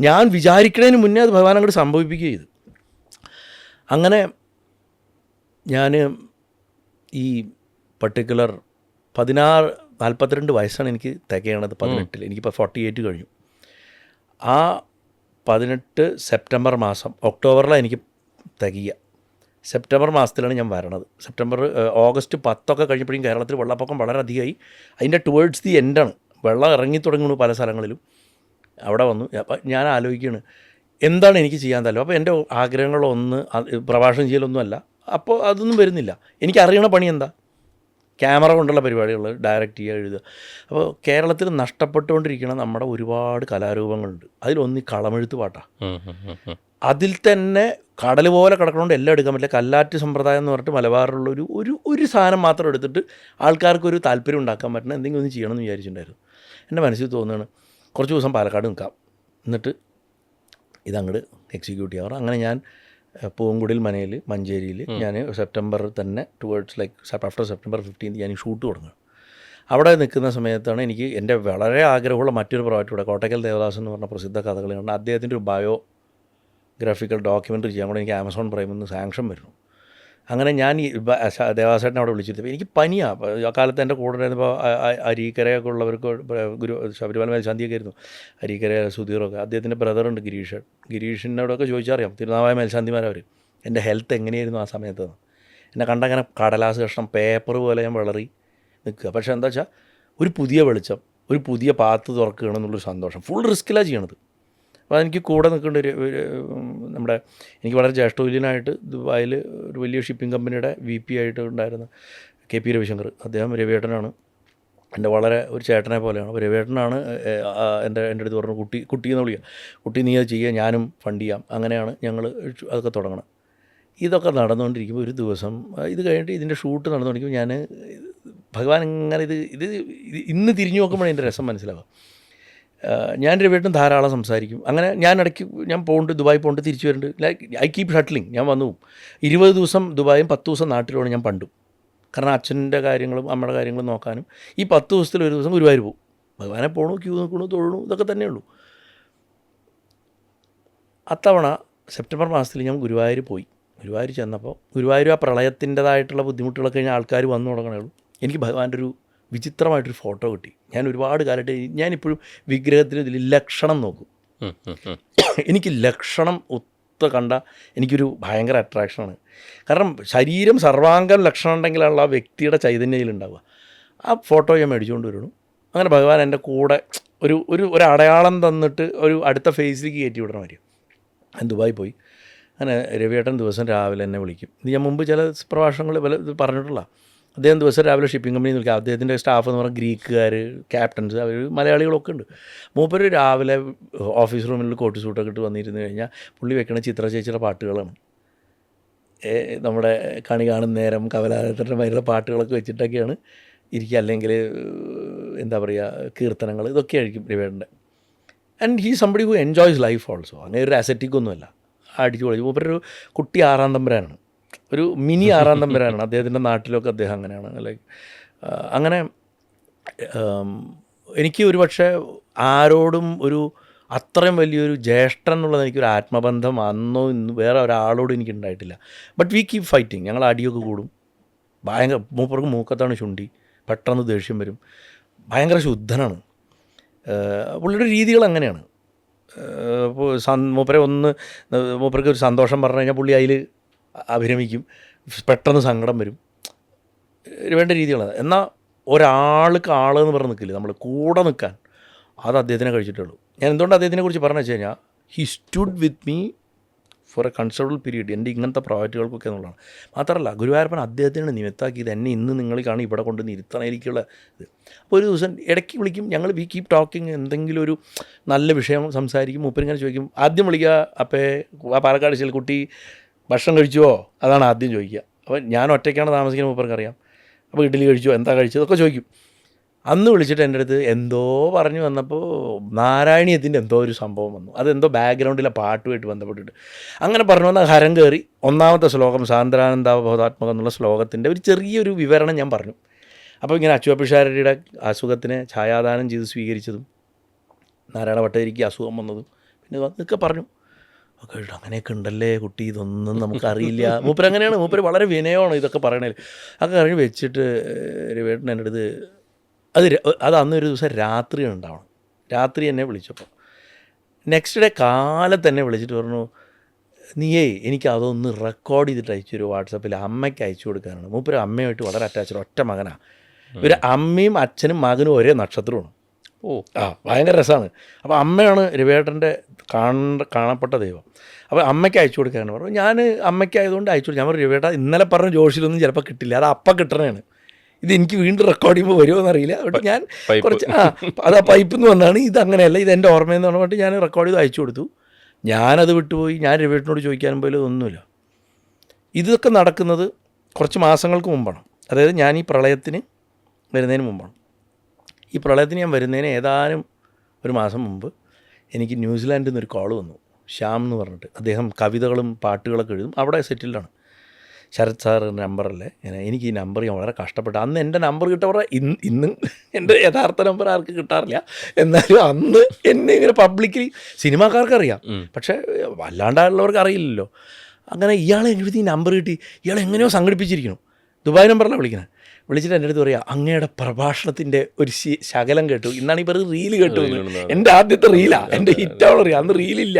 ഞാൻ വിചാരിക്കുന്നതിന് മുന്നേ അത് ഭഗവാൻ അങ്ങോട്ട് സംഭവിപ്പിക്കുക ചെയ്തു. അങ്ങനെ ഞാൻ ഈ പർട്ടിക്കുലർ 42 വയസ്സാണ് എനിക്ക് തികയണത്. 18 എനിക്കിപ്പോൾ 48 കഴിഞ്ഞു. ആ 18 സെപ്റ്റംബർ മാസം, ഒക്ടോബറിലാണ് എനിക്ക് തികയുക. സെപ്റ്റംബർ മാസത്തിലാണ് ഞാൻ വരണത്. ഓഗസ്റ്റ് 10 കഴിഞ്ഞപ്പോഴും കേരളത്തിൽ വെള്ളപ്പൊക്കം വളരെ അധികമായി. അതിൻ്റെ ടുവേർഡ്സ് ദി എൻഡാണ്, വെള്ളം ഇറങ്ങി തുടങ്ങുന്നു പല സ്ഥലങ്ങളിലും. അവിടെ വന്നു. അപ്പം ഞാൻ ആലോചിക്കുകയാണ് എന്താണ് എനിക്ക് ചെയ്യാൻ താല്പര്യം. അപ്പോൾ എൻ്റെ ആഗ്രഹങ്ങളൊന്ന് പ്രഭാഷണം ചെയ്യലൊന്നുമല്ല, അപ്പോൾ അതൊന്നും വരുന്നില്ല. എനിക്കറിയണ പണി എന്താ, ക്യാമറ കൊണ്ടുള്ള പരിപാടികൾ, ഡയറക്റ്റ് ചെയ്യുക, എഴുതുക. അപ്പോൾ കേരളത്തിൽ നഷ്ടപ്പെട്ടുകൊണ്ടിരിക്കുന്ന നമ്മുടെ ഒരുപാട് കലാരൂപങ്ങളുണ്ട്. അതിലൊന്ന് കളമെഴുത്ത് പാട്ടാണ്. അതിൽ തന്നെ കടൽ പോലെ കിടക്കണോണ്ട് എല്ലാം എടുക്കാൻ പറ്റില്ല. കല്ലാറ്റ് സമ്പ്രദായം എന്ന് പറഞ്ഞിട്ട് മലബാറിലുള്ള ഒരു സാധനം മാത്രം എടുത്തിട്ട് ആൾക്കാർക്കൊരു താല്പര്യം ഉണ്ടാക്കാൻ പറ്റുന്ന എന്തെങ്കിലും ഒന്ന് ചെയ്യണമെന്ന് വിചാരിച്ചിട്ടുണ്ടായിരുന്നു. എൻ്റെ മനസ്സിൽ തോന്നുകയാണ് കുറച്ച് ദിവസം പാലക്കാട് നിൽക്കാം, എന്നിട്ട് ഇതങ്ങോട്ട് എക്സിക്യൂട്ട് ചെയ്യാറ്. അങ്ങനെ ഞാൻ പൂങ്കുടിൽ മനയിൽ മഞ്ചേരിയിൽ ഞാൻ സെപ്റ്റംബറിൽ തന്നെ ടുവേർഡ്സ് ആഫ്റ്റർ സെപ്റ്റംബർ 15 ഞാൻ ഷൂട്ട് തുടങ്ങുക. അവിടെ നിൽക്കുന്ന സമയത്താണ് എനിക്ക് എൻ്റെ വളരെ ആഗ്രഹമുള്ള മറ്റൊരു പ്രോജക്റ്റ് കൂടെ, കോട്ടയ്ക്കൽ ദേവദാസ് എന്ന് പറഞ്ഞ പ്രസിദ്ധ കഥകളിയാണ്, അദ്ദേഹത്തിൻ്റെ ഒരു ബയോഗ്രാഫിക്കൽ ഡോക്യുമെൻ്ററി ചെയ്യാൻ കൂടെ എനിക്ക് ആമസോൺ പ്രൈമിൽ നിന്ന് സാങ്ഷൻ വരുന്നു. അങ്ങനെ ഞാൻ ഈ ദേവാസേട്ടനെ അവിടെ വിളിച്ചിരുത്തി. എനിക്ക് പനിയാണ്. ആ കാലത്ത് എൻ്റെ കൂടെ ഉണ്ടായിരുന്നപ്പോൾ അരീക്കരയൊക്കെ ഉള്ളവർക്ക് ശബരിമല മേൽശാന്തിയൊക്കെ ആയിരുന്നു, അരീക്കര സുധീറൊക്കെ. അദ്ദേഹത്തിൻ്റെ ബ്രദറുണ്ട് ഗിരീഷിനോടൊക്കെ ചോദിച്ചറിയാം, തിരുനാവായ മേൽശാന്തിമാരവർ. എൻ്റെ ഹെൽത്ത് എങ്ങനെയായിരുന്നു ആ സമയത്ത്. എന്നെ കണ്ടങ്ങനെ കടലാസ് കഷ്ണം പേപ്പർ പോലെ ഞാൻ വളറി നിൽക്കുക. പക്ഷേ എന്താ വെച്ചാൽ ഒരു പുതിയ വെളിച്ചം, ഒരു പുതിയ പാത്ത് തുറക്കുകയാണെന്നുള്ളൊരു സന്തോഷം. ഫുൾ റിസ്ക്കിലാണ് ചെയ്യണത്. അപ്പോൾ എനിക്ക് കൂടെ നിൽക്കേണ്ട എനിക്ക് വളരെ ജ്യേഷ്ഠതുല്യനായിട്ട് ദുബായിൽ ഒരു വലിയ ഷിപ്പിംഗ് കമ്പനിയുടെ VP ആയിട്ട് ഉണ്ടായിരുന്ന KP രവിശങ്കർ, അദ്ദേഹം രവിയേട്ടനാണ്, എൻ്റെ വളരെ ഒരു ചേട്ടനെ പോലെയാണ്. അപ്പോൾ രവിയേട്ടനാണ് എൻ്റെ അടുത്ത് പറഞ്ഞു, കുട്ടി എന്ന് വിളിക്കുക, കുട്ടി നീ അത് ചെയ്യുക, ഞാനും ഫണ്ട് ചെയ്യാം. അങ്ങനെയാണ് ഞങ്ങൾ അതൊക്കെ തുടങ്ങണം. ഇതൊക്കെ നടന്നുകൊണ്ടിരിക്കുമ്പോൾ ഒരു ദിവസം ഇത് കഴിഞ്ഞിട്ട് ഇതിൻ്റെ ഷൂട്ട് നടന്നുകൊണ്ടിരിക്കുമ്പോൾ ഞാൻ ഭഗവാൻ ഇങ്ങനെ ഇത് ഇന്ന് തിരിഞ്ഞു നോക്കുമ്പോഴേ എൻ്റെ രസം മനസ്സിലാവുക. ഞാൻ രവിയേട്ടൻ ധാരാളം സംസാരിക്കും. അങ്ങനെ ഞാൻ പോകുന്നുണ്ട്, ദുബായി പോകുന്നുണ്ട്, തിരിച്ചു വരുന്നുണ്ട്. I keep shuttling. ഞാൻ വന്നു 20 ദിവസം ദുബായും 10 ദിവസം നാട്ടിലുമാണ് ഞാൻ പണ്ടും. കാരണം അച്ഛൻ്റെ കാര്യങ്ങളും അമ്മയുടെ കാര്യങ്ങളും നോക്കാനും ഈ 10 ദിവസത്തിൽ ഒരു ദിവസം ഗുരുവായൂർ പോകും. ഭഗവാനെ പോണു, ക്യൂ നിൽക്കണു, തൊഴണു, ഇതൊക്കെ തന്നെയുള്ളൂ. അത്തവണ സെപ്റ്റംബർ മാസത്തിൽ ഞാൻ ഗുരുവായൂർ പോയി. ഗുരുവായൂർ ചെന്നപ്പോൾ ഗുരുവായൂർ ആ പ്രളയത്തിൻ്റെതായിട്ടുള്ള ബുദ്ധിമുട്ടുകളൊക്കെ കഴിഞ്ഞാൽ ആൾക്കാർ വന്നു തുടങ്ങണേ ഉള്ളൂ. എനിക്ക് ഭഗവാന്റെ ഒരു വിചിത്രമായിട്ടൊരു ഫോട്ടോ കിട്ടി. ഞാൻ ഒരുപാട് കാലമായിട്ട് ഞാനിപ്പോഴും വിഗ്രഹത്തിൽ ഇതിൽ ലക്ഷണം നോക്കും. എനിക്ക് ലക്ഷണം കണ്ട എനിക്കൊരു ഭയങ്കര അട്രാക്ഷനാണ്. കാരണം ശരീരം സർവാംഗം ലക്ഷണം ഉണ്ടെങ്കിലുള്ള ആ വ്യക്തിയുടെ ചൈതന്യയിലുണ്ടാവുക. ആ ഫോട്ടോ ഞാൻ മേടിച്ചുകൊണ്ട് വരണം. അങ്ങനെ ഭഗവാൻ എൻ്റെ കൂടെ ഒരു അടയാളം തന്നിട്ട് ഒരു അടുത്ത ഫേസിലേക്ക് കയറ്റി വിടണ കാര്യം. ഞാൻ ദുബായി പോയി. അങ്ങനെ രവിയേട്ടൻ ദിവസം രാവിലെ എന്നെ വിളിക്കും. ഇത് ഞാൻ മുമ്പ് ചില പ്രഭാഷണങ്ങൾ ഇത് പറഞ്ഞിട്ടുള്ള. അദ്ദേഹം ദിവസം രാവിലെ ഷിപ്പിംഗ് കമ്പനി നിൽക്കുക. അദ്ദേഹത്തിൻ്റെ സ്റ്റാഫ് എന്ന് പറഞ്ഞാൽ ഗ്രീക്കുകാർ, ക്യാപ്റ്റൻസ്, അവർ മലയാളികളൊക്കെ ഉണ്ട്. മൂപ്പര് രാവിലെ ഓഫീസ് റൂമിൽ കോട്ട് സൂട്ടൊക്കെ ഇട്ട് വന്നിരുന്നു കഴിഞ്ഞാൽ പുള്ളി വെക്കണ ചിത്ര ചേച്ചിയുടെ പാട്ടുകളാണ്. നമ്മുടെ കണി കാണുന്ന നേരം, കവലാതത്തിൻ്റെ മാതിരിയുള്ള പാട്ടുകളൊക്കെ വെച്ചിട്ടൊക്കെയാണ് ഇരിക്കുക. അല്ലെങ്കിൽ എന്താ പറയുക, കീർത്തനങ്ങൾ, ഇതൊക്കെ ആയിരിക്കും രവിയേട്ടൻ്റെ. And he somebody who enjoys life also. അങ്ങനെ ഒരു അസറ്റിക്കൊന്നുമല്ല, അടിച്ചു പൊളിച്ചു. മൂപ്പരൊരു കുട്ടി ആറാം തമ്പുരാനാണ്, ഒരു മിനി ആറാം തമ്പുരാനാണ്. അദ്ദേഹത്തിൻ്റെ നാട്ടിലൊക്കെ അദ്ദേഹം അങ്ങനെയാണ്. ലൈക്ക് അങ്ങനെ എനിക്ക് ഒരു പക്ഷേ ആരോടും ഒരു അത്രയും വലിയൊരു ജ്യേഷ്ഠൻ എന്നുള്ളത് എനിക്കൊരു ആത്മബന്ധം അന്നോ ഇന്ന് വേറെ ഒരാളോടും എനിക്കുണ്ടായിട്ടില്ല. But we keep fighting. ഞങ്ങൾ അടിയൊക്കെ കൂടും. ഭയങ്കര മൂപ്പർക്ക് മൂക്കത്താണ് ചുണ്ടി, പെട്ടെന്ന് ദേഷ്യം വരും. ഭയങ്കര ശുദ്ധനാണ്. പുള്ളിയുടെ രീതികൾ അങ്ങനെയാണ്. ഇപ്പോൾ മൂപ്പർക്ക് ഒരു സന്തോഷം പറഞ്ഞു കഴിഞ്ഞാൽ പുള്ളി അതിൽ അഭിരമിക്കും, പെട്ടെന്ന് സങ്കടം വരും. വേണ്ട രീതികളാണ്. എന്നാൽ ഒരാൾക്ക് ആളെന്ന് പറഞ്ഞ് നിൽക്കില്ല, നമ്മൾ കൂടെ നിൽക്കാൻ, അത് അദ്ദേഹത്തിനെ കഴിച്ചിട്ടുള്ളൂ. ഞാൻ എന്തുകൊണ്ട് അദ്ദേഹത്തിനെ കുറിച്ച് പറഞ്ഞു വെച്ച് കഴിഞ്ഞാൽ he stood with me for A considerable period, എൻ്റെ ഇങ്ങനത്തെ പ്രോജക്റ്റുകൾക്കൊക്കെ എന്നുള്ളതാണ്. മാത്രമല്ല ഗുരുവായൂരപ്പൻ അദ്ദേഹത്തിനാണ് നിമിത്താക്കിയത് എന്നെ ഇന്ന് നിങ്ങൾ കാണും ഇവിടെ കൊണ്ട് നിർത്തണേക്കുള്ള ഇത്. അപ്പോൾ ഒരു ദിവസം ഇടയ്ക്ക് വിളിക്കും, ഞങ്ങൾ വി കീപ് ടോക്കിങ്, എന്തെങ്കിലും ഒരു നല്ല വിഷയം സംസാരിക്കും. മൂപ്പരിങ്ങനെ ചോദിക്കും, ആദ്യം വിളിക്കുക, അപ്പേ ആ പാലക്കാട് ചില കുട്ടി ഭക്ഷണം കഴിച്ചുവോ, അതാണ് ആദ്യം ചോദിക്കുക. അപ്പോൾ ഞാൻ ഒറ്റയ്ക്കാണ് താമസിക്കുന്നത്, മൂപ്പർക്കറിയാം. അപ്പോൾ ഇഡ്ഡലി കഴിച്ചോ, എന്താ കഴിച്ചതൊക്കെ ചോദിക്കും. അന്ന് വിളിച്ചിട്ട് എൻ്റെ അടുത്ത് എന്തോ പറഞ്ഞു വന്നപ്പോൾ നാരായണീയത്തിൻ്റെ എന്തോ ഒരു സംഭവം വന്നു. അതെന്തോ ബാക്ക്ഗ്രൗണ്ടിലെ പാട്ടുമായിട്ട് ബന്ധപ്പെട്ടിട്ട് അങ്ങനെ പറഞ്ഞു വന്നാൽ ഹരം കയറി. ഒന്നാമത്തെ ശ്ലോകം സാന്ദ്രാനന്ദാവബോധാത്മകം എന്നുള്ള ശ്ലോകത്തിൻ്റെ ഒരു ചെറിയൊരു വിവരണം ഞാൻ പറഞ്ഞു. അപ്പോൾ ഇങ്ങനെ അച്ചുവപ്പിഷാരടിയുടെ അസുഖത്തിന് ഛായാദാനം ചെയ്ത് സ്വീകരിച്ചതും നാരായണ ഭട്ടതിരിക്ക് അസുഖം വന്നതും പിന്നെ ഇതൊക്കെ പറഞ്ഞു. ഒക്കെ അങ്ങനെയൊക്കെ ഉണ്ടല്ലേ കുട്ടി, ഇതൊന്നും നമുക്കറിയില്ല. മൂപ്പര് അങ്ങനെയാണ്, മൂപ്പര് വളരെ വിനയമാണ് ഇതൊക്കെ പറയണേ. ഒക്കെ കഴിഞ്ഞ് വെച്ചിട്ട് രവിയേട്ടൻ എൻ്റെ അടുത്ത് അത് അന്നൊരു ദിവസം രാത്രി ഉണ്ടാവണം. രാത്രി എന്നെ വിളിച്ചപ്പോൾ നെക്സ്റ്റ് ഡേ കാലത്ത് തന്നെ വിളിച്ചിട്ട് പറഞ്ഞു, നീയേ എനിക്ക് അതൊന്ന് റെക്കോർഡ് ചെയ്തിട്ട് അയച്ചു വാട്സപ്പിൽ അമ്മയ്ക്ക് അയച്ചു കൊടുക്കാനാണ്. മൂപ്പര് അമ്മയുമായിട്ട് വളരെ അറ്റാച്ച്ഡ്, ഒറ്റ മകനാണ്. ഒരു അമ്മയും അച്ഛനും മകനും ഒരേ നക്ഷത്രമാണ്. ഭയങ്കര രസമാണ്. അപ്പോൾ അമ്മയാണ് രവിയേട്ടൻ്റെ കാണപ്പെട്ട ദൈവം. അപ്പോൾ അമ്മയ്ക്ക് അയച്ചു കൊടുക്കാനാണ് പറഞ്ഞു. ഞാൻ അമ്മയ്ക്കായതുകൊണ്ട് അയച്ചു കൊടുത്തു. ഞാൻ പറഞ്ഞു, രവിയേട്ട ഇന്നലെ പറഞ്ഞ ജോഷിലൊന്നും ചിലപ്പോൾ കിട്ടില്ല, അത് അപ്പം കിട്ടണതാണ്. ഇത് എനിക്ക് വീണ്ടും റെക്കോർഡ് ചെയ്യുമ്പോൾ വരുമോ എന്നറിയില്ല. അതുകൊണ്ട് ഞാൻ കുറച്ച് അത് ആ പൈപ്പിൽ നിന്ന് വന്നാണ്, ഇത് അങ്ങനെയല്ല, ഇത് എൻ്റെ ഓർമ്മയെന്ന് പറഞ്ഞിട്ട് ഞാൻ റെക്കോർഡ് ചെയ്ത് അയച്ചു കൊടുത്തു. ഞാനത് വിട്ടുപോയി. ഞാൻ രവിയേട്ടനോട് ചോദിക്കാനും പോലും ഒന്നുമില്ല. ഇതൊക്കെ നടക്കുന്നത് കുറച്ച് മാസങ്ങൾക്ക് മുമ്പാണ്. അതായത് ഞാൻ ഈ പ്രളയത്തിന് വരുന്നതിന് മുമ്പാണ്. ഈ പ്രളയത്തിന് ഞാൻ വരുന്നതിന് ഏതാനും ഒരു മാസം മുമ്പ് എനിക്ക് ന്യൂസിലാൻഡിൽ നിന്നൊരു കോൾ വന്നു. ശ്യാം എന്ന് പറഞ്ഞിട്ട്, അദ്ദേഹം കവിതകളും പാട്ടുകളൊക്കെ എഴുതും, അവിടെ സെറ്റിൽഡാണ്. ശരത് സാർ നമ്പറല്ലേ, എനിക്ക് ഈ നമ്പർ ഞാൻ വളരെ കഷ്ടപ്പെട്ടു. അന്ന് എൻ്റെ നമ്പർ കിട്ടവരെ ഇന്നും എൻ്റെ യഥാർത്ഥ നമ്പർ ആർക്ക് കിട്ടാറില്ല. എന്നാലും അന്ന് എന്നെ ഇങ്ങനെ പബ്ലിക്കലി സിനിമാക്കാർക്ക് അറിയാം, പക്ഷേ അല്ലാണ്ടുള്ളവർക്ക് അറിയില്ലല്ലോ. അങ്ങനെ ഇയാളെ എഴുതി നമ്പർ കിട്ടി, ഇയാൾ എങ്ങനെയോ സംഘടിപ്പിച്ചിരിക്കണം. ദുബായ് നമ്പറിലാണ് വിളിക്കുന്നത്. വിളിച്ചിട്ട് എൻ്റെ അടുത്ത് പറയുക, അങ്ങയുടെ പ്രഭാഷണത്തിൻ്റെ ഒരു ശകലം കേട്ടു, ഇന്നാണ് ഈ പറയുന്നത് റീല് കേട്ടു. എൻ്റെ ആദ്യത്തെ റീലാണ്, എൻ്റെ ഹിറ്റാവള റീൽ. അന്ന് റീലില്ല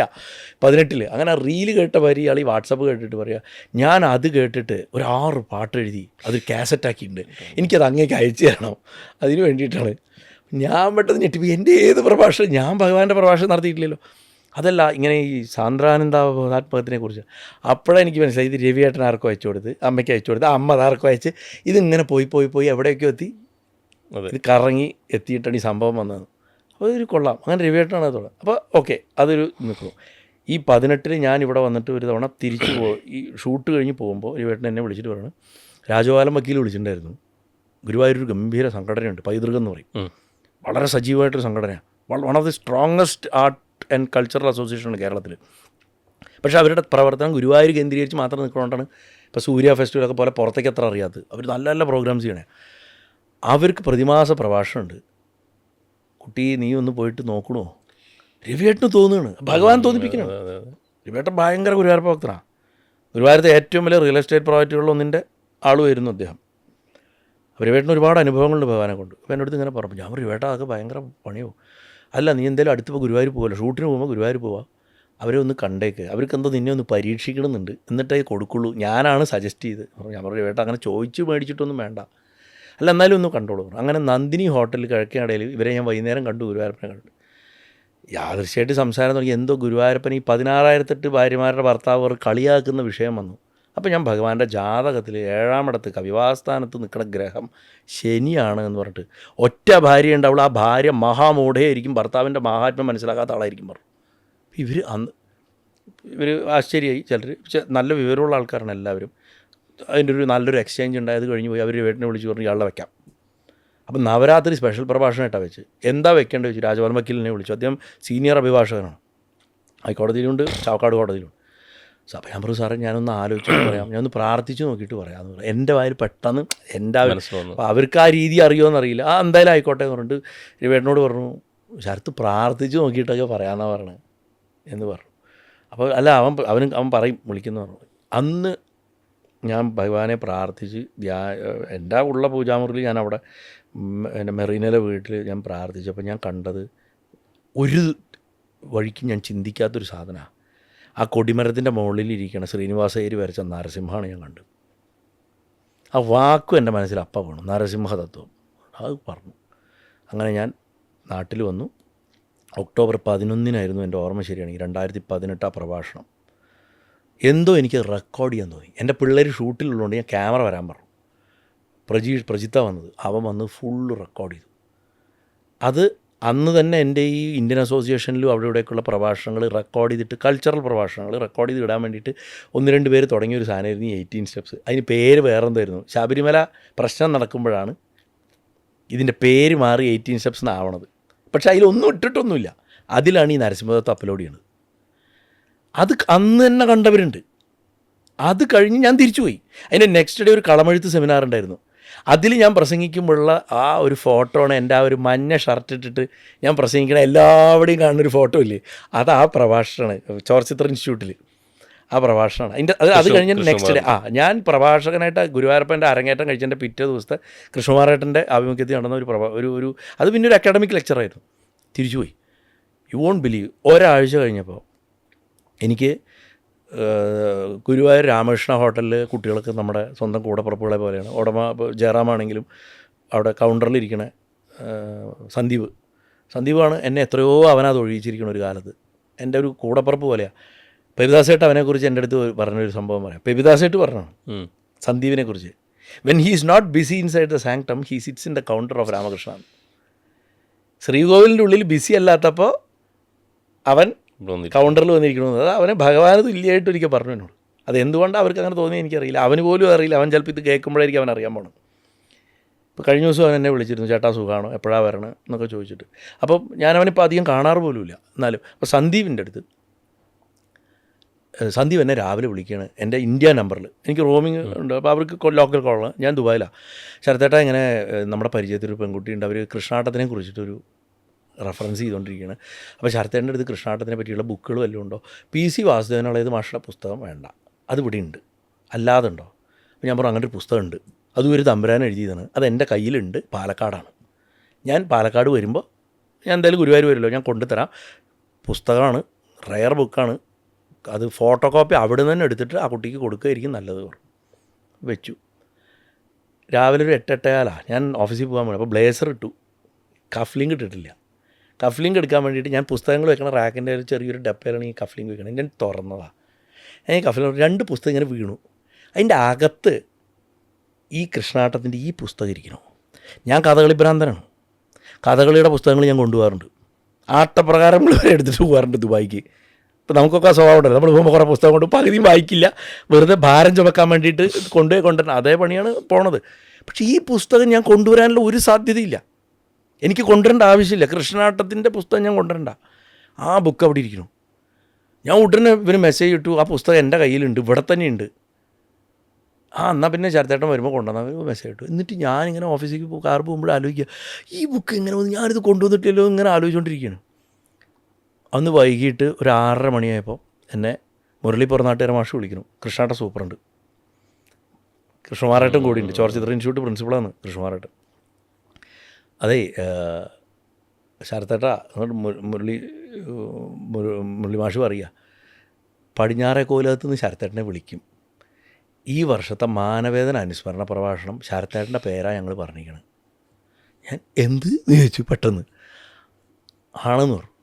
18. അങ്ങനെ ആ റീല് കേട്ട വരി ഇയാൾ ഈ വാട്സപ്പ് കേട്ടിട്ട് പറയുക, ഞാൻ അത് കേട്ടിട്ട് ഒരു 6 പാട്ട് എഴുതി അത് കാസറ്റാക്കിയിട്ടുണ്ട്, എനിക്കത് അങ്ങേക്ക് അയച്ചു തരണം, അതിന് വേണ്ടിയിട്ടാണ്. ഞാൻ പെട്ടെന്ന് ഞെട്ടിപ്പോയി. എൻ്റെ ഏത് പ്രഭാഷണം, ഞാൻ ഭഗവാന്റെ പ്രഭാഷണം നടത്തിയിട്ടില്ലല്ലോ. അതല്ല, ഇങ്ങനെ ഈ സാന്ദ്രാനന്ദാത്മകത്തിനെ കുറിച്ച് അപ്പോഴാണ് എനിക്ക് മനസ്സിലായി, ഇത് രവിയേട്ടൻ ആർക്കും അയച്ചു കൊടുത്ത്, അമ്മയ്ക്ക് അയച്ചു കൊടുത്ത്, അമ്മ അതാർക്കും അയച്ച്, ഇതിങ്ങനെ പോയി എവിടെയൊക്കെയോ എത്തി, ഇത് കറങ്ങി എത്തിയിട്ടാണ് ഈ സംഭവം വന്നത്. അപ്പോൾ ഇതൊരു കൊള്ളാം. അങ്ങനെ രവിയേട്ടനാണ് അതോടെ. അപ്പോൾ ഓക്കെ, അതൊരു നിൽക്കും. ഈ 18 ഞാൻ ഇവിടെ വന്നിട്ട് ഒരു തവണ തിരിച്ചു ഈ ഷൂട്ട് കഴിഞ്ഞ് പോകുമ്പോൾ രവിയേട്ടൻ എന്നെ വിളിച്ചിട്ട് പറഞ്ഞു, രാജഗോപാലൻ വക്കീൽ വിളിച്ചിട്ടുണ്ടായിരുന്നു, ഗുരുവായൂർ ഗംഭീര സംഘടനയുണ്ട്, പൈതൃകം എന്ന് പറയും, വളരെ സജീവമായിട്ടൊരു സംഘടനയാണ്, one of the strongest art and cultural അസോസിയേഷനാണ് കേരളത്തിൽ. പക്ഷേ അവരുടെ പ്രവർത്തനം ഗുരുവായൂർ കേന്ദ്രീകരിച്ച് മാത്രം നിൽക്കുന്നതുകൊണ്ടാണ് ഇപ്പോൾ സൂര്യ ഫെസ്റ്റിവലൊക്കെ പോലെ പുറത്തേക്ക് അത്ര അറിയാത്തത്. അവർ നല്ല നല്ല പ്രോഗ്രാംസ് ചെയ്യണേ. അവർക്ക് പ്രതിമാസ പ്രഭാഷണമുണ്ട്. കുട്ടി നീ ഒന്ന് പോയിട്ട് നോക്കണോ? രവിയേട്ടന് തോന്നുകയാണ്, ഭഗവാൻ തോന്നിപ്പിക്കണം. രവിയേട്ടൻ ഭയങ്കര ഗുരുവായൂരപ്പ ഭക്തനാണ്. ഗുരുവായൂരത്തെ ഏറ്റവും വലിയ റിയൽ എസ്റ്റേറ്റ് പ്രോജക്റ്റുകളിലൊന്നിൻ്റെ ആളുമായിരുന്നു അദ്ദേഹം. അപ്പോൾ രവിയേട്ടന് ഒരുപാട് അനുഭവങ്ങളുണ്ട് ഭഗവാനെ കൊണ്ട്. അപ്പോൾ എന്നോട് ഇങ്ങനെ പറഞ്ഞു. ഞാൻ പറഞ്ഞു രവിയേട്ടാ അതൊക്കെ ഭയങ്കര പണിയോ. അല്ല നീ എന്തായാലും അടുത്തിപ്പോൾ ഗുരുവായൂർ പോകല്ലോ, ഷൂട്ടിന് പോകുമ്പോൾ ഗുരുവായൂർ പോവാം, അവരെ ഒന്ന് കണ്ടേക്ക്, അവർക്ക് എന്തോ നിന്നെ ഒന്ന് പരീക്ഷിക്കണമെന്നുണ്ട്, എന്നിട്ടേ കൊടുക്കുള്ളൂ, ഞാനാണ് സജസ്റ്റ് ചെയ്ത്. ഞാൻ പറഞ്ഞു രവിയേട്ടാ അങ്ങനെ ചോദിച്ച് മേടിച്ചിട്ടൊന്നും വേണ്ട, അല്ല എന്നാലും ഒന്ന് കണ്ടോളൂ. അങ്ങനെ നന്ദിനി ഹോട്ടലിൽ കിഴക്കേടയിൽ ഇവരെ ഞാൻ വൈകുന്നേരം കണ്ടു, ഗുരുവായൂരപ്പനെ കണ്ടു. യാദൃശ്യമായിട്ട് സംസാരം തുടങ്ങി. എന്തോ ഗുരുവായൂരപ്പൻ ഈ 16,008 ഭാര്യമാരുടെ ഭർത്താവ് കളിയാക്കുന്ന വിഷയം വന്നു. അപ്പോൾ ഞാൻ ഭഗവാന്റെ ജാതകത്തിൽ 7ാം ഇടത്ത് കവിവാസ്ഥാനത്ത് നിൽക്കുന്ന ഗ്രഹം ശനിയാണ് എന്ന് പറഞ്ഞിട്ട്, ഒറ്റ ഭാര്യ ഉണ്ടാവുള്ളൂ, ആ ഭാര്യ മഹാമൂഢയായിരിക്കും, ഭർത്താവിൻ്റെ മഹാത്മ്യം മനസ്സിലാക്കാത്ത ആളായിരിക്കും പറഞ്ഞു. ഇവർ ആശ്ചര്യമായി. ചിലർ നല്ല വിവരമുള്ള ആൾക്കാരാണ് എല്ലാവരും. അതിൻ്റെ ഒരു നല്ലൊരു എക്സ്ചേഞ്ച് ഉണ്ടായത് കഴിഞ്ഞ് പോയി അവർ വീട്ടിനെ വിളിച്ച് പറഞ്ഞു ഇയാളെ വെക്കാം. അപ്പം നവരാത്രി സ്പെഷ്യൽ പ്രഭാഷണമായിട്ടാണ് വെച്ച്. എന്താ വെക്കേണ്ടത് വെച്ച് രാജഭവൻ വക്കീലിനെ വിളിച്ചു. അദ്ദേഹം സീനിയർ അഭിഭാഷകനാണ്, ഹൈക്കോടതിയിലുണ്ട്, ചാവക്കാട് കോടതിയിലുണ്ട്. അപ്പോൾ ഞാൻ പറഞ്ഞു സാറേ ഞാനൊന്ന് ആലോചിച്ചിട്ട് പറയാം, ഞാനൊന്ന് പ്രാർത്ഥിച്ച് നോക്കിയിട്ട് പറയാമെന്ന് പറഞ്ഞു. എൻ്റെ വായിൽ പെട്ടെന്ന് എൻ്റെ അപ്പോൾ അവർക്ക് ആ രീതി അറിയുമോയെന്നറിയില്ല. എന്തായാലും ആയിക്കോട്ടെ എന്ന് പറഞ്ഞിട്ട് രവിയേട്ടനോട് പറഞ്ഞു ശരത്ത് പ്രാർത്ഥിച്ച് നോക്കിയിട്ടൊക്കെ പറയാമെന്നാണ് പറഞ്ഞത് എന്ന് പറഞ്ഞു. അപ്പോൾ അല്ല അവൻ പറയും വിളിക്കുന്നു പറഞ്ഞു. അന്ന് ഞാൻ ഭഗവാനെ പ്രാർത്ഥിച്ച് എൻ്റെ ഉള്ള പൂജാമുറിയിൽ ഞാൻ അവിടെ എൻ്റെ മെറീനയിലെ വീട്ടിൽ ഞാൻ പ്രാർത്ഥിച്ചപ്പോൾ ഞാൻ കണ്ടത് ഒരു വഴിക്ക് ഞാൻ ചിന്തിക്കാത്തൊരു സാധനമാണ്. ആ കൊടിമരത്തിൻ്റെ മുകളിലിരിക്കണ ശ്രീനിവാസേരി വരച്ച നരസിംഹമാണ് ഞാൻ കണ്ടത്. ആ വാക്കും എൻ്റെ മനസ്സിൽ അപ്പം വേണം, നരസിംഹതത്വം. അത് പറഞ്ഞു. അങ്ങനെ ഞാൻ നാട്ടിൽ വന്നു. ഒക്ടോബർ 11 എൻ്റെ ഓർമ്മ ശരിയാണെങ്കിൽ 2018 ആ പ്രഭാഷണം. എന്തോ എനിക്ക് റെക്കോർഡ് ചെയ്യാൻ തോന്നി. എൻ്റെ പിള്ളേർ ഷൂട്ടിലുള്ളതുകൊണ്ട് ഞാൻ ക്യാമറ വരാൻ പറഞ്ഞു. പ്രജിത്ത വന്നത്, അവൻ വന്ന് ഫുള്ള് റെക്കോർഡ് ചെയ്തു. അത് അന്ന് തന്നെ എൻ്റെ ഈ ഇന്ത്യൻ അസോസിയേഷനിലും അവിടെ ഇവിടെയൊക്കെയുള്ള പ്രഭാഷണങ്ങൾ റെക്കോർഡ് ചെയ്തിട്ട്, കൾച്ചറൽ പ്രഭാഷണങ്ങൾ റെക്കോർഡ് ചെയ്ത് ഇടാൻ വേണ്ടിയിട്ട് 1-2 പേര് തുടങ്ങിയൊരു സാധനമായിരുന്നു ഈ 18 സ്റ്റെപ്സ്. അതിന് പേര് വേറെ എന്തായിരുന്നു, ശബരിമല പ്രശ്നം നടക്കുമ്പോഴാണ് ഇതിൻ്റെ പേര് മാറി 18 സ്റ്റെപ്സ് എന്നാവണത്. പക്ഷേ അതിലൊന്നും ഇട്ടിട്ടൊന്നുമില്ല. അതിലാണ് ഈ നരസിംഹദത്ത് അപ്ലോഡ് ചെയ്യണത്. അത് അന്ന് തന്നെ കണ്ടവരുണ്ട്. അത് കഴിഞ്ഞ് ഞാൻ തിരിച്ചുപോയി. അതിൻ്റെ നെക്സ്റ്റ് ഡേ ഒരു കളമെഴുത്ത് സെമിനാർ ഉണ്ടായിരുന്നു. അതിൽ ഞാൻ പ്രസംഗിക്കുമ്പോഴുള്ള ആ ഒരു ഫോട്ടോ ആണ്, എൻ്റെ ആ ഒരു മഞ്ഞ ഷർട്ട് ഇട്ടിട്ട് ഞാൻ പ്രസംഗിക്കണ എല്ലാവരുടെയും കാണുന്നൊരു ഫോട്ടോ ഇല്ലേ, അത് ആ പ്രഭാഷണമാണ് ചോർച്ചിത്ര ഇൻസ്റ്റിറ്റ്യൂട്ടിൽ. ആ പ്രഭാഷണമാണ് അതിൻ്റെ. അത് കഴിഞ്ഞ് നെക്സ്റ്റ് ഡേ ഞാൻ പ്രഭാഷകനായിട്ട് ഗുരുവായൂരപ്പൻ്റെ അരങ്ങേറ്റം കഴിച്ചതിൻ്റെ പിറ്റേ ദിവസത്തെ കൃഷ്ണകുമാരേട്ടൻ്റെ ആഭിമുഖ്യത്തിൽ നടന്ന ഒരു അത് പിന്നെ ഒരു അക്കാഡമിക് ലെക്ചറായിരുന്നു. തിരിച്ചുപോയി. യു വോണ്ട് ബിലീവ്, ഒരാഴ്ച കഴിഞ്ഞപ്പോൾ എനിക്ക് ഗുരുവായൂർ രാമകൃഷ്ണ ഹോട്ടലിൽ കുട്ടികൾക്ക് നമ്മുടെ സ്വന്തം കൂടപ്പുറപ്പുകളെ പോലെയാണ്. ഉടമ ജയറാമാണെങ്കിലും അവിടെ കൗണ്ടറിലിരിക്കണ സന്ദീപാണ് എന്നെ എത്രയോ അവനത് ഒഴിച്ചിരിക്കുന്ന ഒരു കാലത്ത്. എൻ്റെ ഒരു കൂടപ്പുറപ്പ് പോലെയാണ്. പെബിദാസേട്ട് അവനെക്കുറിച്ച് എൻ്റെ അടുത്ത് പറഞ്ഞൊരു സംഭവം പറയാം. പെബിദാസേട്ട് പറഞ്ഞാണ് സന്ദീപിനെ കുറിച്ച്, when he is not busy inside the sanctum he sits in the counter of Ramakrishna. ശ്രീകോവിലിൻ്റെ ഉള്ളിൽ ബിസി അല്ലാത്തപ്പോൾ അവൻ കൗണ്ടറിൽ വന്നിരിക്കണമെന്ന്. അത് അവനെ ഭഗവാന് തുല്യമായിട്ട് ഒരിക്കൽ പറഞ്ഞു എന്നോട്. അത് എന്തുകൊണ്ടാണ് അവർക്ക് അങ്ങനെ തോന്നിയത് എനിക്കറിയില്ല. അവന് പോലും അറിയില്ല. അവൻ ചിലപ്പോൾ ഇത് കേൾക്കുമ്പോഴായിരിക്കും അവൻ അറിയാൻ പോകണം. ഇപ്പോൾ കഴിഞ്ഞ ദിവസം അവൻ എന്നെ വിളിച്ചിരുന്നു, ചേട്ടാ സുഖമാണോ, എപ്പോഴാണ് വരണം എന്നൊക്കെ ചോദിച്ചിട്ട്. അപ്പം ഞാനവനിപ്പോൾ അധികം കാണാറ് പോലുമില്ല. എന്നാലും അപ്പോൾ സന്ദീപിൻ്റെ അടുത്ത് സന്ദീപ് എന്നെ രാവിലെ വിളിക്കുകയാണ് എൻ്റെ ഇന്ത്യ നമ്പറിൽ. എനിക്ക് റോമിങ് ഉണ്ട്, അപ്പോൾ അവർക്ക് ലോക്കൽ കോളാണ്. ഞാൻ ദുബായിലാണ്. ശരത്തേട്ടാ ഇങ്ങനെ നമ്മുടെ പരിചയത്തിലൊരു പെൺകുട്ടിയുണ്ട്, അവർ കൃഷ്ണാട്ടത്തിനെ കുറിച്ചിട്ടൊരു റെഫറൻസ് ചെയ്തുകൊണ്ടിരിക്കുകയാണ്. അപ്പോൾ ശരത്തേൻ്റെ അടുത്ത് കൃഷ്ണാട്ടത്തിനെ പറ്റിയുള്ള ബുക്കുകൾ വല്ലതും ഉണ്ടോ? PC വാസുദേവനുള്ള ഏത് മാഷയുടെ പുസ്തകം വേണ്ട, അത് ഇവിടെ ഉണ്ട്. അല്ലാതെ ഉണ്ടോ? അപ്പോൾ ഞാൻ പറഞ്ഞു അങ്ങനെ ഒരു പുസ്തകം ഉണ്ട്, അതും ഒരു തമ്പുരാൻ എഴുതിയതാണ്, അത് എൻ്റെ കയ്യിലുണ്ട്, പാലക്കാടാണ്. ഞാൻ പാലക്കാട് വരുമ്പോൾ ഞാൻ എന്തായാലും ഗുരുവായൂർ വരുമല്ലോ, ഞാൻ കൊണ്ടുതരാം. പുസ്തകമാണ്, റെയർ ബുക്കാണ്, അത് ഫോട്ടോ കോപ്പി അവിടെ നിന്ന് തന്നെ എടുത്തിട്ട് ആ കുട്ടിക്ക് കൊടുക്കുകയായിരിക്കും നല്ലത് പറഞ്ഞു. വെച്ചു. രാവിലെ ഒരു 8-8:15 ഞാൻ ഓഫീസിൽ പോകാൻ വേണ്ടി. അപ്പോൾ ബ്ലേസർ ഇട്ടു, കഫ് ലിങ്ക് ഇട്ടിട്ടില്ല. കഫ് ലിങ്ക് എടുക്കാൻ വേണ്ടിയിട്ട് ഞാൻ പുസ്തകങ്ങൾ വെക്കണ റാക്കിൻ്റെ ഒരു ചെറിയൊരു ഡപ്പയിലാണ് ഈ കഫ് ലിങ്ക് വെക്കണം. ഞാൻ തുറന്നതാണ്. ഞാൻ കഫ് ലിങ്ക് 2 പുസ്തകം ഇങ്ങനെ വീണു. അതിൻ്റെ അകത്ത് ഈ കൃഷ്ണാട്ടത്തിൻ്റെ ഈ പുസ്തകം ഇരിക്കണം. ഞാൻ കഥകളി ഭ്രാന്തനാണ്. കഥകളിയുടെ പുസ്തകങ്ങൾ ഞാൻ കൊണ്ടുപോകാറുണ്ട്. ആട്ടപ്രകാരങ്ങൾ വരെ എടുത്തിട്ട് പോകാറുണ്ട് ദുബായിക്ക്. ഇപ്പോൾ നമുക്കൊക്കെ സ്വഭാവം ഉണ്ടല്ലോ, നമ്മൾ പോകുമ്പോൾ കുറേ പുസ്തകം കൊണ്ട് പകുതിയും വായിക്കില്ല, വെറുതെ ഭാരം ചുമക്കാൻ വേണ്ടിയിട്ട് കൊണ്ടുവരണം. അതേ പണിയാണ് പോണത്. പക്ഷേ ഈ പുസ്തകം ഞാൻ കൊണ്ടുവരാനുള്ള ഒരു സാധ്യതയില്ല. എനിക്ക് കൊണ്ടുവരേണ്ട ആവശ്യമില്ല. കൃഷ്ണാട്ടത്തിൻ്റെ പുസ്തകം ഞാൻ കൊണ്ടുവരണ്ട. ആ ബുക്ക് അവിടെ ഇരിക്കണം. ഞാൻ ഉടനെ ഇവന് മെസ്സേജ് ഇട്ടു, ആ പുസ്തകം എൻ്റെ കയ്യിലുണ്ട്, ഇവിടെ തന്നെയുണ്ട്. എന്നാൽ പിന്നെ ശരത്തേട്ടൻ വരുമ്പോൾ കൊണ്ടുവന്നാൽ മെസ്സേജ് ഇട്ടു. എന്നിട്ട് ഞാനിങ്ങനെ ഓഫീസിലേക്ക് കാർ പോകുമ്പോൾ ആലോചിക്കുക, ഈ ബുക്ക് എങ്ങനെ വന്നു, ഞാനിത് കൊണ്ടുവന്നിട്ടില്ലല്ലോ ഇങ്ങനെ ആലോചിച്ചുകൊണ്ടിരിക്കുകയാണ്. അന്ന് വൈകിട്ട് ഒരു 6:30 മണിയായപ്പോൾ എന്നെ മുരളി പുറനാട്ടുകാര മാഷ് വിളിക്കുന്നു. കൃഷ്ണാട്ട സൂപ്പറുണ്ട്, കൃഷ്ണകുമാരേട്ടൻ കൂടിയുണ്ട്, ചലച്ചിത്ര ഇൻസ്റ്റിറ്റ്യൂട്ട് പ്രിൻസിപ്പളാണ് കൃഷ്ണകുമാരേട്ടൻ. അതേ ശരത്തേട്ടാ മുരളി മാഷ് പറയുക, പടിഞ്ഞാറേ കോലകത്ത് നിന്ന് ശരത്തേട്ടനെ വിളിക്കും, ഈ വർഷത്തെ മാനവേദന അനുസ്മരണ പ്രഭാഷണം ശരത്തേട്ടൻ്റെ പേരാണ് ഞങ്ങൾ പറഞ്ഞിരിക്കണം. ഞാൻ എന്ത് ചോദിച്ചു പെട്ടെന്ന്. ആണെന്ന് പറഞ്ഞു.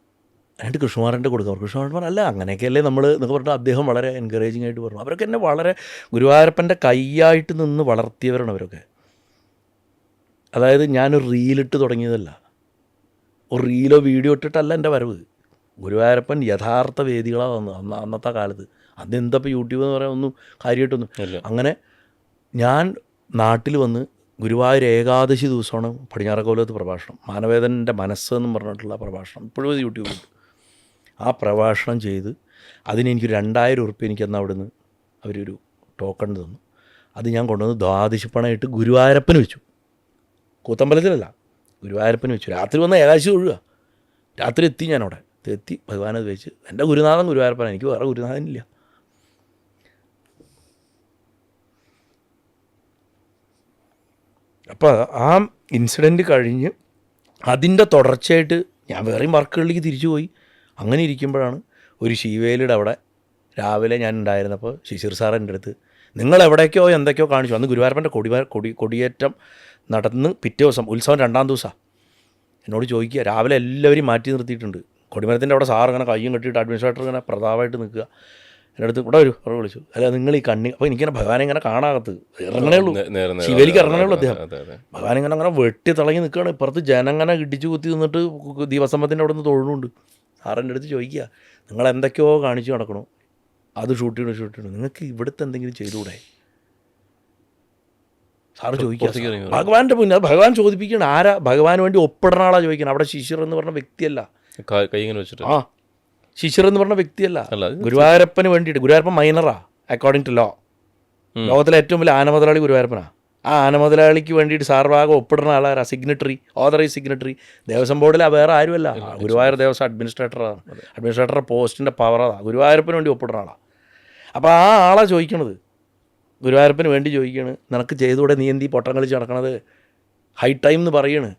എന്നിട്ട് കൃഷ്ണകുമാരൻ്റെ കൊടുക്കാം. കൃഷ്ണകുമാരൻ പറഞ്ഞു, അല്ല അങ്ങനെയൊക്കെയല്ലേ നമ്മൾ എന്നൊക്കെ പറഞ്ഞാൽ അദ്ദേഹം വളരെ എൻകറേജിങ് ആയിട്ട് പറഞ്ഞു. അവരൊക്കെ എന്നെ വളരെ ഗുരുവായൂരപ്പൻ്റെ കൈയായിട്ട് നിന്ന് വളർത്തിയവരാണ് അവരൊക്കെ. അതായത് ഞാനൊരു റീലിട്ട് തുടങ്ങിയതല്ല, ഒരു റീലോ വീഡിയോ ഇട്ടിട്ടല്ല എൻ്റെ വരവ്. ഗുരുവായൂരപ്പൻ യഥാർത്ഥ വേദികളാണ് വന്നത് അന്നത്തെ കാലത്ത്. അതെന്തപ്പോൾ യൂട്യൂബ് എന്ന് പറയാൻ ഒന്നും കാര്യമായിട്ടൊന്നും. അങ്ങനെ ഞാൻ നാട്ടിൽ വന്ന് ഗുരുവായൂർ ഏകാദശി ദിവസമാണ് പടിഞ്ഞാറക്കോലത്ത് പ്രഭാഷണം, മാനവേദൻ്റെ മനസ്സ് എന്നും പറഞ്ഞിട്ടുള്ള പ്രഭാഷണം. ഇപ്പോഴും യൂട്യൂബിലുണ്ട്. ആ പ്രഭാഷണം ചെയ്ത് അതിനെനിക്ക് 2000 ഉറുപ്പ്യ എനിക്കന്ന് അവിടുന്ന് അവരൊരു ടോക്കൺ തന്നു. അത് ഞാൻ കൊണ്ടുവന്ന് ദ്വാദശിപ്പണമായിട്ട് ഗുരുവായൂരപ്പന് വെച്ചു. കൂത്തമ്പലത്തിലല്ല, ഗുരുവായൂരപ്പന് വെച്ചു. രാത്രി വന്ന് ഏകാദശി ഒഴുകുക. രാത്രി എത്തി ഞാനവിടെ എത്തി ഭഗവാനത് വെച്ച്. എൻ്റെ ഗുരുനാഥൻ ഗുരുവായൂരപ്പനാണ്, എനിക്ക് വേറെ ഗുരുനാഥനില്ല. അപ്പോൾ ആ ഇൻസിഡൻറ്റ് കഴിഞ്ഞ് അതിൻ്റെ തുടർച്ചയായിട്ട് ഞാൻ വേറെയും വർക്കുകളിലേക്ക് തിരിച്ചു പോയി. അങ്ങനെ ഇരിക്കുമ്പോഴാണ് ഒരു ശിവേലിയുടെ അവിടെ രാവിലെ ഞാൻ ഉണ്ടായിരുന്നപ്പോൾ ശിശിർ സാർ എൻ്റെ അടുത്ത്, നിങ്ങൾ എവിടേക്കോ എന്തൊക്കെയോ കാണിച്ചു. അന്ന് ഗുരുവായൂരപ്പൻ്റെ കൊടിയേറ്റം നടന്ന് പിറ്റേ ദിവസം ഉത്സവം 2-ാം ദിവസമാണ്. എന്നോട് ചോദിക്കുക, രാവിലെ എല്ലാവരും മാറ്റി നിർത്തിയിട്ടുണ്ട്, കൊടിമരത്തിൻ്റെ അവിടെ സാർ ഇങ്ങനെ കയ്യും കെട്ടിയിട്ട് അഡ്മിനിസ്ട്രേറ്റർ ഇങ്ങനെ പ്രതാപമായിട്ട് നിൽക്കുക. എൻ്റെ അടുത്ത് ഇവിടെ വരും അവിടെ വിളിച്ചു. അല്ല നിങ്ങൾ ഈ കണ്ണി, അപ്പോൾ എനിക്കിങ്ങനെ ഭഗവാനെ ഇങ്ങനെ കാണാകത്ത് ഇറങ്ങണേ ഉള്ളൂ, ശിവേലിക്ക് ഇറങ്ങണേ ഉള്ളൂ അദ്ദേഹം. ഭഗവാൻ ഇങ്ങനെ അങ്ങനെ വെട്ടി തിളങ്ങി നിൽക്കുകയാണ്. ഇപ്പുറത്ത് ജനങ്ങനെ ഇടിച്ചു കുത്തി നിന്നിട്ട് ദീപസ്തംഭത്തിൻ്റെ അവിടെ നിന്ന് തൊഴുന്നുണ്ട്. സാറിൻ്റെ അടുത്ത് ചോദിക്കുക, നിങ്ങൾ എന്തൊക്കെയോ കാണിച്ചു നടക്കണോ, അത് ഷൂട്ട് ചെയ്യണം, നിങ്ങൾക്ക് ഇവിടുത്തെ എന്തെങ്കിലും ചെയ്തുകൂടെ? സാറ് ചോദിക്കുക ഭഗവാന്റെ മുന്നേ. ഭഗവാൻ ചോദിപ്പിക്കണം, ആരാ ഭഗവാന് വേണ്ടി ഒപ്പിടുന്ന ആളാ ചോദിക്കണം. അവിടെ ശിശിർ എന്ന് പറഞ്ഞ വ്യക്തിയല്ല, ശിശിർ എന്ന് പറഞ്ഞ വ്യക്തിയല്ല, ഗുരുവായൂരപ്പന് വേണ്ടിയിട്ട്. ഗുരുവായൂരപ്പൻ മൈനറാ അക്കോർഡിംഗ് ടു ലോ. ലോകത്തിലെ ഏറ്റവും വലിയ ആനമുതലാളി ഗുരുവായൂരപ്പനാ. ആ ആനമുതലാളിക്ക് വേണ്ടിയിട്ട് സാർ ഭാഗം ഒപ്പിടുന്ന ആളാരാ? Signatory, authorise signatory. ദേവസ്വം ബോർഡിൽ വേറെ ആരുമല്ല, ഗുരുവായൂർ ദേവസ്വം അഡ്മിനിസ്ട്രേറ്ററാണ്. അഡ്മിനിസ്ട്രേറ്ററുടെ പോസ്റ്റിൻ്റെ പവറാണ്, ഗുരുവായൂരപ്പന് വേണ്ടി ഒപ്പിടുന്ന ആളാണ്. അപ്പോൾ ആ ആളാണ് ചോദിക്കണത്, ഗുരുവായൂരപ്പന് വേണ്ടി ചോദിക്കുകയാണ്, നിനക്ക് ചെയ്തുകൂടെ, നീ എന്ത് ഈ പൊട്ടം കളിച്ച് നടക്കണത്, ഹൈ ടൈം എന്ന് പറയാണ്.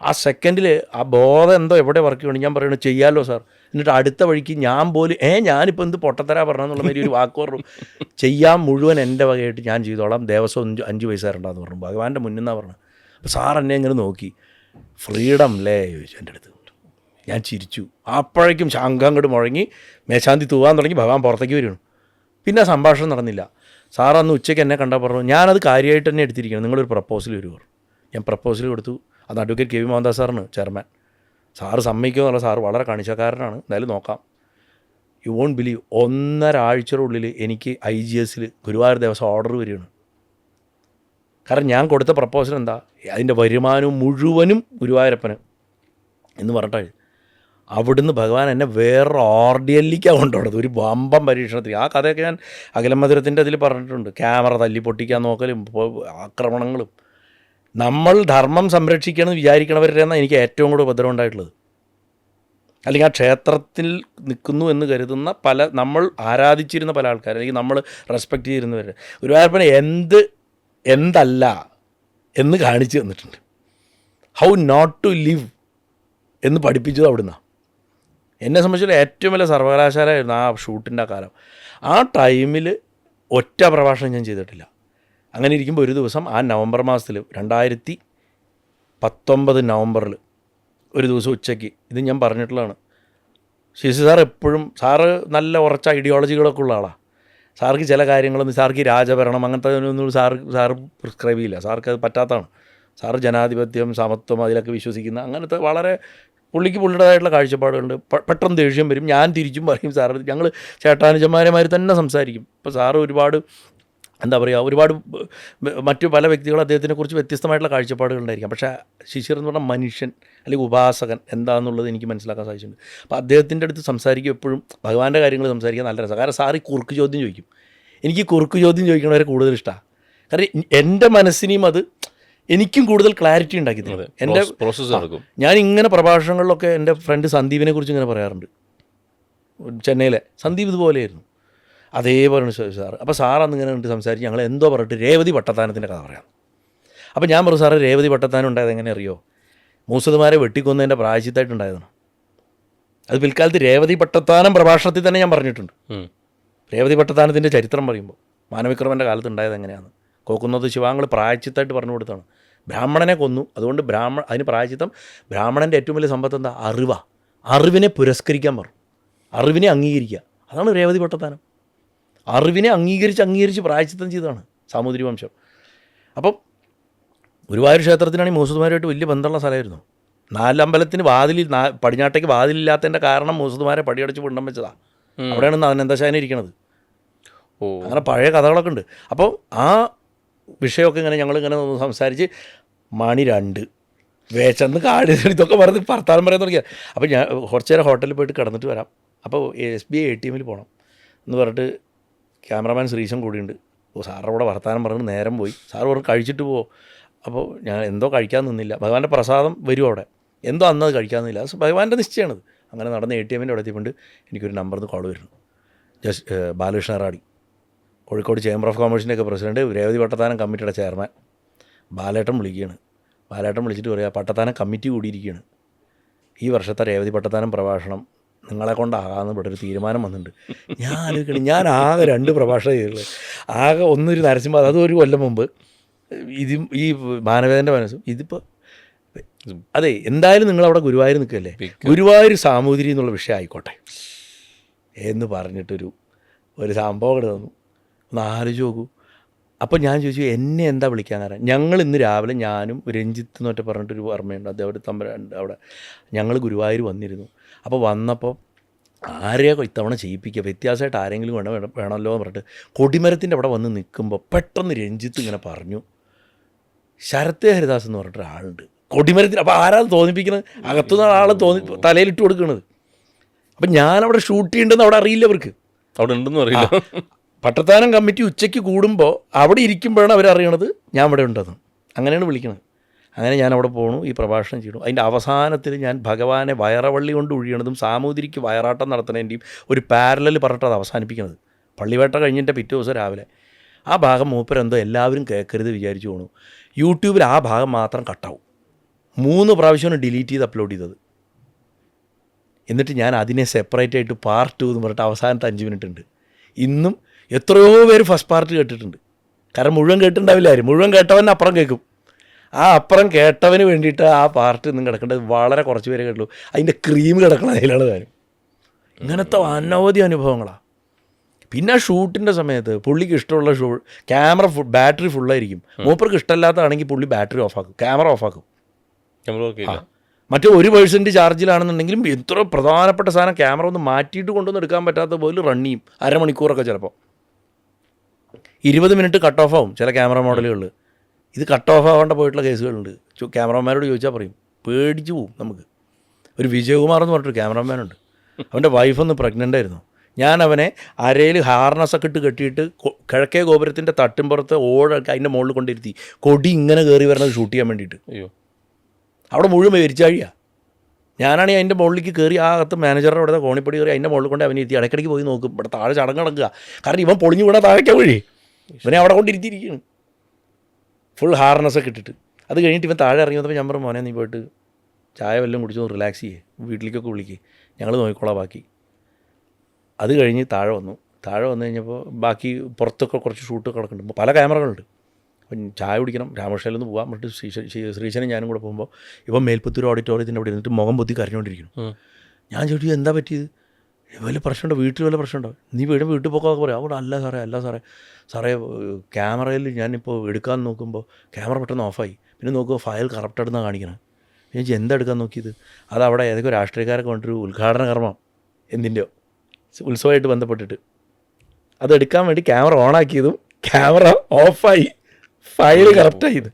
ആ സെക്കൻഡിൽ ആ ബോധം എന്തോ എവിടെ വർക്ക് ചെയ്യണം. ഞാൻ പറയണു ചെയ്യാമല്ലോ സാർ. എന്നിട്ട് അടുത്ത വഴിക്ക് ഞാൻ പോലും ഞാനിപ്പോൾ എന്ത് പൊട്ടത്തരാ പറഞ്ഞെന്നുള്ള മാതിരി ഒരു വാക്ക് പറഞ്ഞു. ചെയ്യാൻ മുഴുവൻ എൻ്റെ വകയായിട്ട് ഞാൻ ചെയ്തോളാം, ദേവസ്വം 5 പൈസ തരണ്ടെന്ന് പറഞ്ഞു. ഭഗവാന്റെ മുന്നിൽ നിന്നാണ് പറഞ്ഞത്. അപ്പോൾ സാർ എന്നെ ഇങ്ങനെ നോക്കി, ഫ്രീഡം അല്ലേ ചോദിച്ചു എൻ്റെ അടുത്ത്. ഞാൻ ചിരിച്ചു. അപ്പോഴേക്കും ശംഖം അങ്ങോട്ട് മുഴങ്ങി മേശാന്തി തൂവാൻ തുടങ്ങി. ഭഗവാൻ പുറത്തേക്ക് വരുന്നു. പിന്നെ സംഭാഷണം നടന്നില്ല. സാർ അന്ന് ഉച്ചയ്ക്ക് എന്നെ കണ്ടാൽ പറഞ്ഞു, ഞാനത് കാര്യമായിട്ട് തന്നെ എടുത്തിരിക്കണം, നിങ്ങളൊരു പ്രപ്പോസൽ വരുമോ? ഞാൻ പ്രപ്പോസൽ കൊടുത്തു. അത് അഡ്വക്കേറ്റ് കെ വി മോഹൻദാസ് സാറിന് ചെയർമാൻ. സാറ് സമ്മതിക്കുമോ എന്നുള്ള, സാറ് വളരെ കാണിച്ചക്കാരനാണ്, എന്തായാലും നോക്കാം. യു വോണ്ട് ബിലീവ്, 1.5 ആഴ്ചയുടെ ഉള്ളിൽ എനിക്ക് IGSൽ ഗുരുവായൂർ ദേവസ്വം ഓർഡർ വരികയാണ്. കാരണം ഞാൻ കൊടുത്ത പ്രപ്പോസൽ എന്താ, അതിൻ്റെ വരുമാനവും മുഴുവനും ഗുരുവായൂരപ്പന് എന്ന് പറഞ്ഞിട്ടാണ്. അവിടുന്ന് ഭഗവാൻ എന്നെ വേറൊരു ഓർഡിയലിലേക്കാണ് കൊണ്ടുപോകുന്നത്, ഒരു വമ്പം പരീക്ഷണത്തിൽ. ആ കഥയൊക്കെ ഞാൻ അഖിലം മധുരത്തിൻ്റെ അതിൽ പറഞ്ഞിട്ടുണ്ട്. ക്യാമറ തല്ലി പൊട്ടിക്കാൻ നോക്കലും ആക്രമണങ്ങളും. നമ്മൾ ധർമ്മം സംരക്ഷിക്കണമെന്ന് വിചാരിക്കണവരുടെയാണ് എനിക്ക് ഏറ്റവും കൂടുതൽ ഉപദ്രവം ഉണ്ടായിട്ടുള്ളത്. അല്ലെങ്കിൽ ആ ക്ഷേത്രത്തിൽ നിൽക്കുന്നു എന്ന് കരുതുന്ന നമ്മൾ ആരാധിച്ചിരുന്ന പല ആൾക്കാർ, അല്ലെങ്കിൽ നമ്മൾ റെസ്പെക്റ്റ് ചെയ്തിരുന്നവർ ഗുരുവായൂരപ്പനെ എന്തല്ല എന്ന് കാണിച്ചു തന്നിട്ടുണ്ട്. ഹൗ നോട്ട് ടു ലിവ് എന്ന് പഠിപ്പിച്ചത് അവിടുന്ന്. എന്നെ സംബന്ധിച്ചുള്ള ഏറ്റവും വലിയ സർവകലാശാലയായിരുന്നു ആ ഷൂട്ടിൻ്റെ കാലം. ആ ടൈമിൽ ഒറ്റ പ്രഭാഷണം ഞാൻ ചെയ്തിട്ടില്ല. അങ്ങനെ ഇരിക്കുമ്പോൾ ഒരു ദിവസം ആ നവംബർ മാസത്തിൽ 2019 നവംബറിൽ ഒരു ദിവസം ഉച്ചയ്ക്ക്, ഇത് ഞാൻ പറഞ്ഞിട്ടുള്ളതാണ്, ശശി സാർ എപ്പോഴും, സാറ് നല്ല ഉറച്ച ഐഡിയോളജികളൊക്കെ ഉള്ള ആളാണ്. സാർക്ക് ചില കാര്യങ്ങളൊന്നും, സാർക്ക് ഈ രാജഭരണം അങ്ങനത്തെ ഒന്നും സാറ് പ്രിസ്ക്രൈബ് ചെയ്യില്ല, സാർക്ക് അത് പറ്റാത്തതാണ്. സാറ് ജനാധിപത്യം, സമത്വം അതിലൊക്കെ വിശ്വസിക്കുന്ന അങ്ങനത്തെ വളരെ പുള്ളിയുടേതായിട്ടുള്ള കാഴ്ചപ്പാടുകളുണ്ട്. പെട്ടെന്ന് ദേഷ്യം വരും, ഞാൻ തിരിച്ചും പറയും. സാറ് ഞങ്ങൾ ചേട്ടാനുജന്മാരെമാർ തന്നെ സംസാരിക്കും. ഇപ്പോൾ സാറ് ഒരുപാട് എന്താ പറയുക, ഒരുപാട് മറ്റു പല വ്യക്തികളും അദ്ദേഹത്തിനെക്കുറിച്ച് വ്യത്യസ്തമായിട്ടുള്ള കാഴ്ചപ്പാടുകളുണ്ടായിരിക്കാം. പക്ഷേ ശിശിർ എന്ന് പറഞ്ഞാൽ മനുഷ്യൻ അല്ലെങ്കിൽ ഉപാസകൻ എന്താണെന്നുള്ളത് എനിക്ക് മനസ്സിലാക്കാൻ സാധിച്ചിട്ടുണ്ട്. അപ്പോൾ അദ്ദേഹത്തിൻ്റെ അടുത്ത് സംസാരിക്കും, എപ്പോഴും ഭഗവാന്റെ കാര്യങ്ങൾ സംസാരിക്കാൻ നല്ല രസമാണ്. കാരണം സാർ ഈ കുറുക്ക് ചോദ്യം ചോദിക്കും. എനിക്ക് കുറുക്ക് ചോദ്യം ചോദിക്കണവരെ കൂടുതൽ ഇഷ്ടമാണ്. കാരണം എൻ്റെ മനസ്സിനെയും അത് എനിക്കും കൂടുതൽ ക്ലാരിറ്റി ഉണ്ടാക്കി തരും. എൻ്റെ പ്രോസസ്സ് നടക്കും. ഞാൻ ഇങ്ങനെ പ്രഭാഷണങ്ങളിലൊക്കെ എൻ്റെ ഫ്രണ്ട് സന്ദീപിനെ കുറിച്ച് ഇങ്ങനെ പറയാറുണ്ട്. ചെന്നൈയിലെ സന്ദീപ് ഇതുപോലെയായിരുന്നു, അതേപോലെ സാർ. അപ്പോൾ സാർ അന്ന് ഇങ്ങനെ കണ്ട് സംസാരിച്ച് ഞങ്ങൾ എന്തോ പറഞ്ഞിട്ട് രേവതി പട്ടത്താനത്തിൻ്റെ കഥ പറയാം. അപ്പോൾ ഞാൻ പറഞ്ഞു, സാറ് രേവതി പട്ടത്താനം ഉണ്ടായത് എങ്ങനെ അറിയോ? മൂസതുമാരെ വെട്ടിക്കൊന്നതിൻ്റെ പ്രായശ്ചിത്തമായിട്ടുണ്ടായതാണ്. അത് പിൽക്കാലത്ത് രേവതി പട്ടത്താനം പ്രഭാഷണത്തിൽ തന്നെ ഞാൻ പറഞ്ഞിട്ടുണ്ട്. രേവതി പട്ടത്താനത്തിൻ്റെ ചരിത്രം പറയുമ്പോൾ മാനവിക്രമൻ്റെ കാലത്ത് ഉണ്ടായത് എങ്ങനെയാണ്, കോക്കുന്നത് ശിവാങ്ങൾ പ്രായശ്ചിത്തമായിട്ട് പറഞ്ഞു കൊടുത്താണ്. ബ്രാഹ്മണനെ കൊന്നു, അതുകൊണ്ട് അതിന് പ്രായശ്ചിത്തം. ബ്രാഹ്മണൻ്റെ ഏറ്റവും വലിയ സമ്പത്ത് എന്താ? അറിവിനെ പുരസ്കരിക്കാൻ പറഞ്ഞു, അറിവിനെ അംഗീകരിക്കുക. അതാണ് രേവതി പട്ടത്താനം. അറിവിനെ അംഗീകരിച്ച് പ്രായശ്ചിത്തം ചെയ്തതാണ് സാമൂതിരി വംശം. അപ്പം ഗുരുവായൂർ ക്ഷേത്രത്തിനാണെങ്കിൽ മൂസതുമാരുമായിട്ട് വലിയ ബന്ധമുള്ള സ്ഥലമായിരുന്നു. നാലമ്പലത്തിന് പടിഞ്ഞാട്ടേക്ക് വാതിലില്ലാത്തതിൻ്റെ കാരണം മൂസതുമാരെ പടിയടച്ച് പിണ്ടം വെച്ചതാണ്. അവിടെയാണ് നന്ദശാന ഇരിക്കണത്. അങ്ങനെ പഴയ കഥകളൊക്കെ ഉണ്ട്. അപ്പോൾ ആ വിഷയമൊക്കെ ഇങ്ങനെ ഞങ്ങളിങ്ങനെ സംസാരിച്ച് മണി 2 വേച്ചെന്ന് കാട് ഇതൊക്കെ പറഞ്ഞ് വർത്താനം പറയാൻ തുടങ്ങിയത്. അപ്പോൾ ഞാൻ കുറച്ച് നേരം ഹോട്ടലിൽ പോയിട്ട് കിടന്നിട്ട് വരാം, അപ്പോൾ SBI ATM പോകണം എന്ന് പറഞ്ഞിട്ട് ക്യാമറമാൻ ശ്രീശൻ കൂടിയുണ്ട്. സാറിൻ്റെ കൂടെ വർത്താനം പറഞ്ഞ് നേരം പോയി. സാറ് പറഞ്ഞ് കഴിച്ചിട്ട് പോകുമോ? അപ്പോൾ ഞാൻ എന്തോ കഴിക്കാൻ നിന്നില്ല. ഭഗവാന്റെ പ്രസാദം വരും അവിടെ, എന്തോ അന്നത് കഴിക്കാൻ നിന്നില്ല. അത് ഭഗവാന്റെ നിശ്ചയമാണത്. അങ്ങനെ നടന്ന് ATM അവിടെ എത്തിയപ്പോൾ എനിക്കൊരു നമ്പറിൽ നിന്ന് കോൾ വരുന്നു. ബാലകൃഷ്ണ റാഡി, കോഴിക്കോട് ചേംബർ ഓഫ് കൊമേഴ്സിൻ്റെ ഒക്കെ പ്രസിഡൻറ്റ്, രേവതി പട്ടത്താനം കമ്മിറ്റിയുടെ ചെയർമാൻ ബാലേട്ടൻ വിളിക്കുകയാണ്. ബാലേട്ടൻ വിളിച്ചിട്ട് പറയുക, പട്ടത്താനം കമ്മിറ്റി കൂടിയിരിക്കുകയാണ്, ഈ വർഷത്തെ രേവതി പട്ടത്താനം പ്രഭാഷണം നിങ്ങളെ കൊണ്ടാകാമെന്ന് ഇവിടെ ഒരു തീരുമാനം വന്നിട്ടുണ്ട്. ഞാൻ ആലോചിക്കണം, ഞാൻ ആകെ 2 പ്രഭാഷണം ചെയ്തിട്ടുള്ളത്. ആകെ ഒന്നൊരു നരസിംഹ, അതും ഒരു കൊല്ലം മുമ്പ്. ഈ മാനവേദൻ്റെ മനസ്സും ഇതിപ്പോൾ അതെ. എന്തായാലും നിങ്ങളവിടെ ഗുരുവായൂർ നിൽക്കല്ലേ, ഗുരുവായൂർ സാമൂതിരി എന്നുള്ള വിഷയം ആയിക്കോട്ടെ എന്ന് പറഞ്ഞിട്ടൊരു സംഭവം ഇവിടെ തന്നു. ഒന്ന് ആലോചിച്ച് നോക്കൂ. അപ്പോൾ ഞാൻ ചോദിച്ചു, എന്നെ എന്താ വിളിക്കാൻ കാരണം? ഞങ്ങൾ ഇന്ന് രാവിലെ ഞാനും രഞ്ജിത്ത് എന്നൊക്കെ പറഞ്ഞിട്ടൊരു ഓർമ്മയുണ്ട്, അദ്ദേഹം തമ്പുരാണ്ട് അവിടെ ഞങ്ങൾ ഗുരുവായൂർ വന്നിരുന്നു. അപ്പോൾ വന്നപ്പോൾ ആരെയോ ഇത്തവണ ചെയ്യിപ്പിക്കുക, വ്യത്യാസമായിട്ട് ആരെങ്കിലും വേണമല്ലോ എന്ന് പറഞ്ഞിട്ട് കൊടിമരത്തിൻ്റെ അവിടെ വന്ന് നിൽക്കുമ്പോൾ പെട്ടെന്ന് രഞ്ജിത്ത് ഇങ്ങനെ പറഞ്ഞു, ശരത് ഹരിദാസ് എന്ന് പറഞ്ഞിട്ട് ഒരാളുണ്ട് കൊടിമരത്തിൽ. അപ്പോൾ ആരാത് തോന്നിപ്പിക്കുന്നത്? അകത്തുനിന്ന് ആൾ തലയിലിട്ട് കൊടുക്കുന്നത്. അപ്പം ഞാനവിടെ ഷൂട്ട് ചെയ്യേണ്ടതെന്ന് അവിടെ അറിയില്ല, അവർക്ക് അവിടെ ഉണ്ടെന്ന് അറിയില്ല. പട്ടത്താനം കമ്മിറ്റി ഉച്ചയ്ക്ക് കൂടുമ്പോൾ അവിടെ ഇരിക്കുമ്പോഴാണ് അവരറിയണത് ഞാൻ അവിടെ ഉണ്ടെന്ന്. അങ്ങനെയാണ് വിളിക്കുന്നത്. അങ്ങനെ ഞാൻ അവിടെ പോകണു, ഈ പ്രഭാഷണം ചെയ്യണു. അതിൻ്റെ അവസാനത്തിൽ ഞാൻ ഭഗവാനെ വയറവള്ളി കൊണ്ട് ഒഴിയണതും സാമൂതിരിക്ക് വയറാട്ടം നടത്തുന്നതിൻ്റെയും ഒരു പാരലൽ പറഞ്ഞിട്ട് അത് അവസാനിപ്പിക്കുന്നത്. പള്ളിവേട്ട കഴിഞ്ഞിട്ട് പിറ്റേ ദിവസം രാവിലെ ആ ഭാഗം മൂപ്പരെന്തോ എല്ലാവരും കേൾക്കരുത് വിചാരിച്ചു പോണു. യൂട്യൂബിൽ ആ ഭാഗം മാത്രം കട്ടാവും. 3 പ്രാവശ്യമാണ് ഡിലീറ്റ് ചെയ്ത് അപ്ലോഡ് ചെയ്തത്. എന്നിട്ട് ഞാൻ അതിനെ സെപ്പറേറ്റ് ആയിട്ട് പാർട്ട് 2 എന്ന് പറഞ്ഞിട്ട് അവസാനത്തെ 5 മിനിറ്റ് ഉണ്ട്. ഇന്നും എത്രയോ പേര് ഫസ്റ്റ് പാർട്ട് കേട്ടിട്ടുണ്ട്. കാരണം മുഴുവൻ കേട്ടിട്ടുണ്ടാവില്ല ആരും. മുഴുവൻ കേട്ടവൻ അപ്പുറം കേൾക്കും. ആ അപ്പുറം കേട്ടവന് വേണ്ടിയിട്ട് ആ പാർട്ട് ഇന്നും കിടക്കേണ്ടത് വളരെ കുറച്ച് പേരെ കേട്ടുള്ളൂ. അതിൻ്റെ ക്രീം കിടക്കണം അതിലാണ് കാര്യം. ഇങ്ങനത്തെ അനവധി അനുഭവങ്ങളാണ്. പിന്നെ ആ സമയത്ത് പുള്ളിക്ക് ഇഷ്ടമുള്ള ക്യാമറ ബാറ്ററി ഫുള്ളായിരിക്കും. മൂപ്പർക്ക് ഇഷ്ടമല്ലാത്തതാണെങ്കിൽ പുള്ളി ബാറ്ററി ഓഫാക്കും, ക്യാമറ ഓഫാക്കും. മറ്റേ 1% ചാർജിലാണെന്നുണ്ടെങ്കിലും എത്ര പ്രധാനപ്പെട്ട സാധനം ക്യാമറ ഒന്ന് മാറ്റിയിട്ട് കൊണ്ടൊന്നും എടുക്കാൻ പറ്റാത്ത പോലെ റൺ ചെയ്യും. അരമണിക്കൂറൊക്കെ ചിലപ്പോൾ 20 മിനിറ്റ് കട്ട് ഓഫ് ആവും ചില ക്യാമറ മോഡലുകളിൽ. ഇത് കട്ട് ഓഫ് ആവേണ്ട പോയിട്ടുള്ള കേസുകളുണ്ട്. ക്യാമറമാനോട് ചോദിച്ചാൽ പറയും, പേടിച്ച് പോവും. നമുക്ക് ഒരു വിജയകുമാർ എന്ന് പറഞ്ഞിട്ടൊരു ക്യാമറമാനുണ്ട്. അവൻ്റെ വൈഫൊന്ന് പ്രഗ്നൻ്റ് ആയിരുന്നു. ഞാൻ അവനെ അരയിൽ ഹാർനസൊക്കെ ഇട്ട് കെട്ടിയിട്ട് കിഴക്കേ ഗോപുരത്തിൻ്റെ തട്ടിമ്പുറത്ത് അതിൻ്റെ മുകളിൽ കൊണ്ടിരുത്തി കൊടി ഇങ്ങനെ കയറി വരണത് ഷൂട്ട് ചെയ്യാൻ വേണ്ടിയിട്ട്. അയ്യോ, അവിടെ മുഴുവൻ വിരിച്ചാഴിയാണ്. ഞാനാണെങ്കിൽ അതിൻ്റെ മുകളിലേക്ക് കയറി ആ അകത്ത് മാനേജറുടെ അവിടെ കോണിപ്പടി കയറി അതിൻ്റെ മുകളിൽ കൊണ്ട് അവനെ ഇരുത്തി ഇടയ്ക്കിടയ്ക്ക് പോയി നോക്കും. ഇവിടെ താഴെ ചടങ്ങ് നടക്കുക. കാരണം ഇവൻ പൊളിഞ്ഞു വീണാൽ താഴേക്കാൻ വഴി. ഇവനെ അവിടെ കൊണ്ടിരുത്തിയിരിക്കുകയാണ് ഫുൾ ഹാർനസൊക്കെ ഇട്ടിട്ട്. അത് കഴിഞ്ഞിട്ട് ഇവൻ താഴെ ഇറങ്ങി വന്നപ്പോൾ ഞാൻ പറഞ്ഞു, മോനെ നീ പോയിട്ട് ചായ വല്ലതും കുടിച്ചൊന്ന് റിലാക്സ് ചെയ്യേ, വീട്ടിലേക്കൊക്കെ വിളിക്കുക, ഞങ്ങൾ നോക്കിക്കോളാം ബാക്കി. അത് കഴിഞ്ഞ് താഴെ വന്നു കഴിഞ്ഞപ്പോൾ ബാക്കി പുറത്തൊക്കെ കുറച്ച് ഷൂട്ട് കിടക്കുന്നുണ്ട്. പല ക്യാമറകളുണ്ട്. അപ്പം ചായ കുടിക്കണം, രാമകൃഷ്ണയിലൊന്ന് പോകാൻ പറഞ്ഞിട്ട് ശ്രീശനും ഞാനും കൂടെ പോകുമ്പോൾ ഇവൻ മേൽപ്പത്തൂർ ഓഡിറ്റോറിയത്തിൻ്റെ അവിടെ ഇരുന്നിട്ട് മുഖം പൊത്തി കരഞ്ഞുകൊണ്ടിരിക്കുന്നു. ഞാൻ ചോദിച്ചു, എന്താ പറ്റിയത്? വല്ല പ്രശ്നമുണ്ടോ? വീട്ടിൽ വല്ല പ്രശ്നമുണ്ടോ? നീ വീട്ടിൽ പോകാൻ പറയാം. അവിടെ അല്ല സാറേ ക്യാമറയിൽ ഞാനിപ്പോൾ എടുക്കാൻ നോക്കുമ്പോൾ ക്യാമറ പെട്ടെന്ന് ഓഫായി. പിന്നെ നോക്കുമ്പോൾ ഫയൽ കറപ്റ്റഡ് എന്നാണ് കാണിക്കണം. ഞാൻ എന്താ എടുക്കാൻ നോക്കിയത്? അതവിടെ ഏതൊക്കെ രാഷ്ട്രീയക്കാരൊക്കെ കൊണ്ടൊരു ഉദ്ഘാടന കർമ്മം എന്തിൻ്റെയോ ഉത്സവമായിട്ട് ബന്ധപ്പെട്ടിട്ട് അതെടുക്കാൻ വേണ്ടി ക്യാമറ ഓണാക്കിയതും ക്യാമറ ഓഫായി, ഫയൽ കറക്റ്റായത്.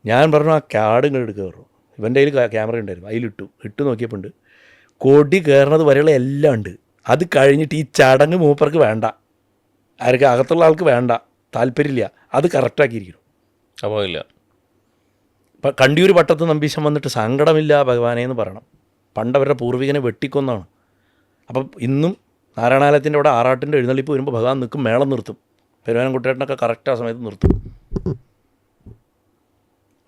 ഞാൻ പറഞ്ഞു, ആ കാർഡ് ഇങ്ങോട്ട് എടുക്കുക പറഞ്ഞു. ഇവൻ്റെ കയ്യിൽ ക്യാമറ ഉണ്ടായിരുന്നു, അതിലിട്ട് നോക്കിയപ്പോൾ ഉണ്ട് കൊടി കയറുന്നത് വരെയുള്ള എല്ലാം ഉണ്ട്. അത് കഴിഞ്ഞിട്ട് ഈ ചടങ്ങ് മൂപ്പർക്ക് വേണ്ട, ആർക്ക് അകത്തുള്ള ആൾക്ക് വേണ്ട, താല്പര്യമില്ല, അത് കറക്റ്റാക്കിയിരിക്കണം. അപ്പോൾ ഇല്ല. ഇപ്പം കണ്ടിയൂർ പട്ടത്ത് നമ്പീശൻ വന്നിട്ട് സങ്കടമില്ല ഭഗവാനെ എന്ന് പറയണം. പണ്ടവരുടെ പൂർവികനെ വെട്ടിക്കൊന്നാണ്. അപ്പം ഇന്നും നാരായണാലയത്തിൻ്റെ അവിടെ ആറാട്ടിൻ്റെ എഴുന്നള്ളിപ്പ് വരുമ്പോൾ ഭഗവാൻ നിൽക്കും, മേളം നിർത്തും. പെരുവാനംകുട്ടേട്ടനൊക്കെ കറക്റ്റ് ആ സമയത്ത് നിർത്തും.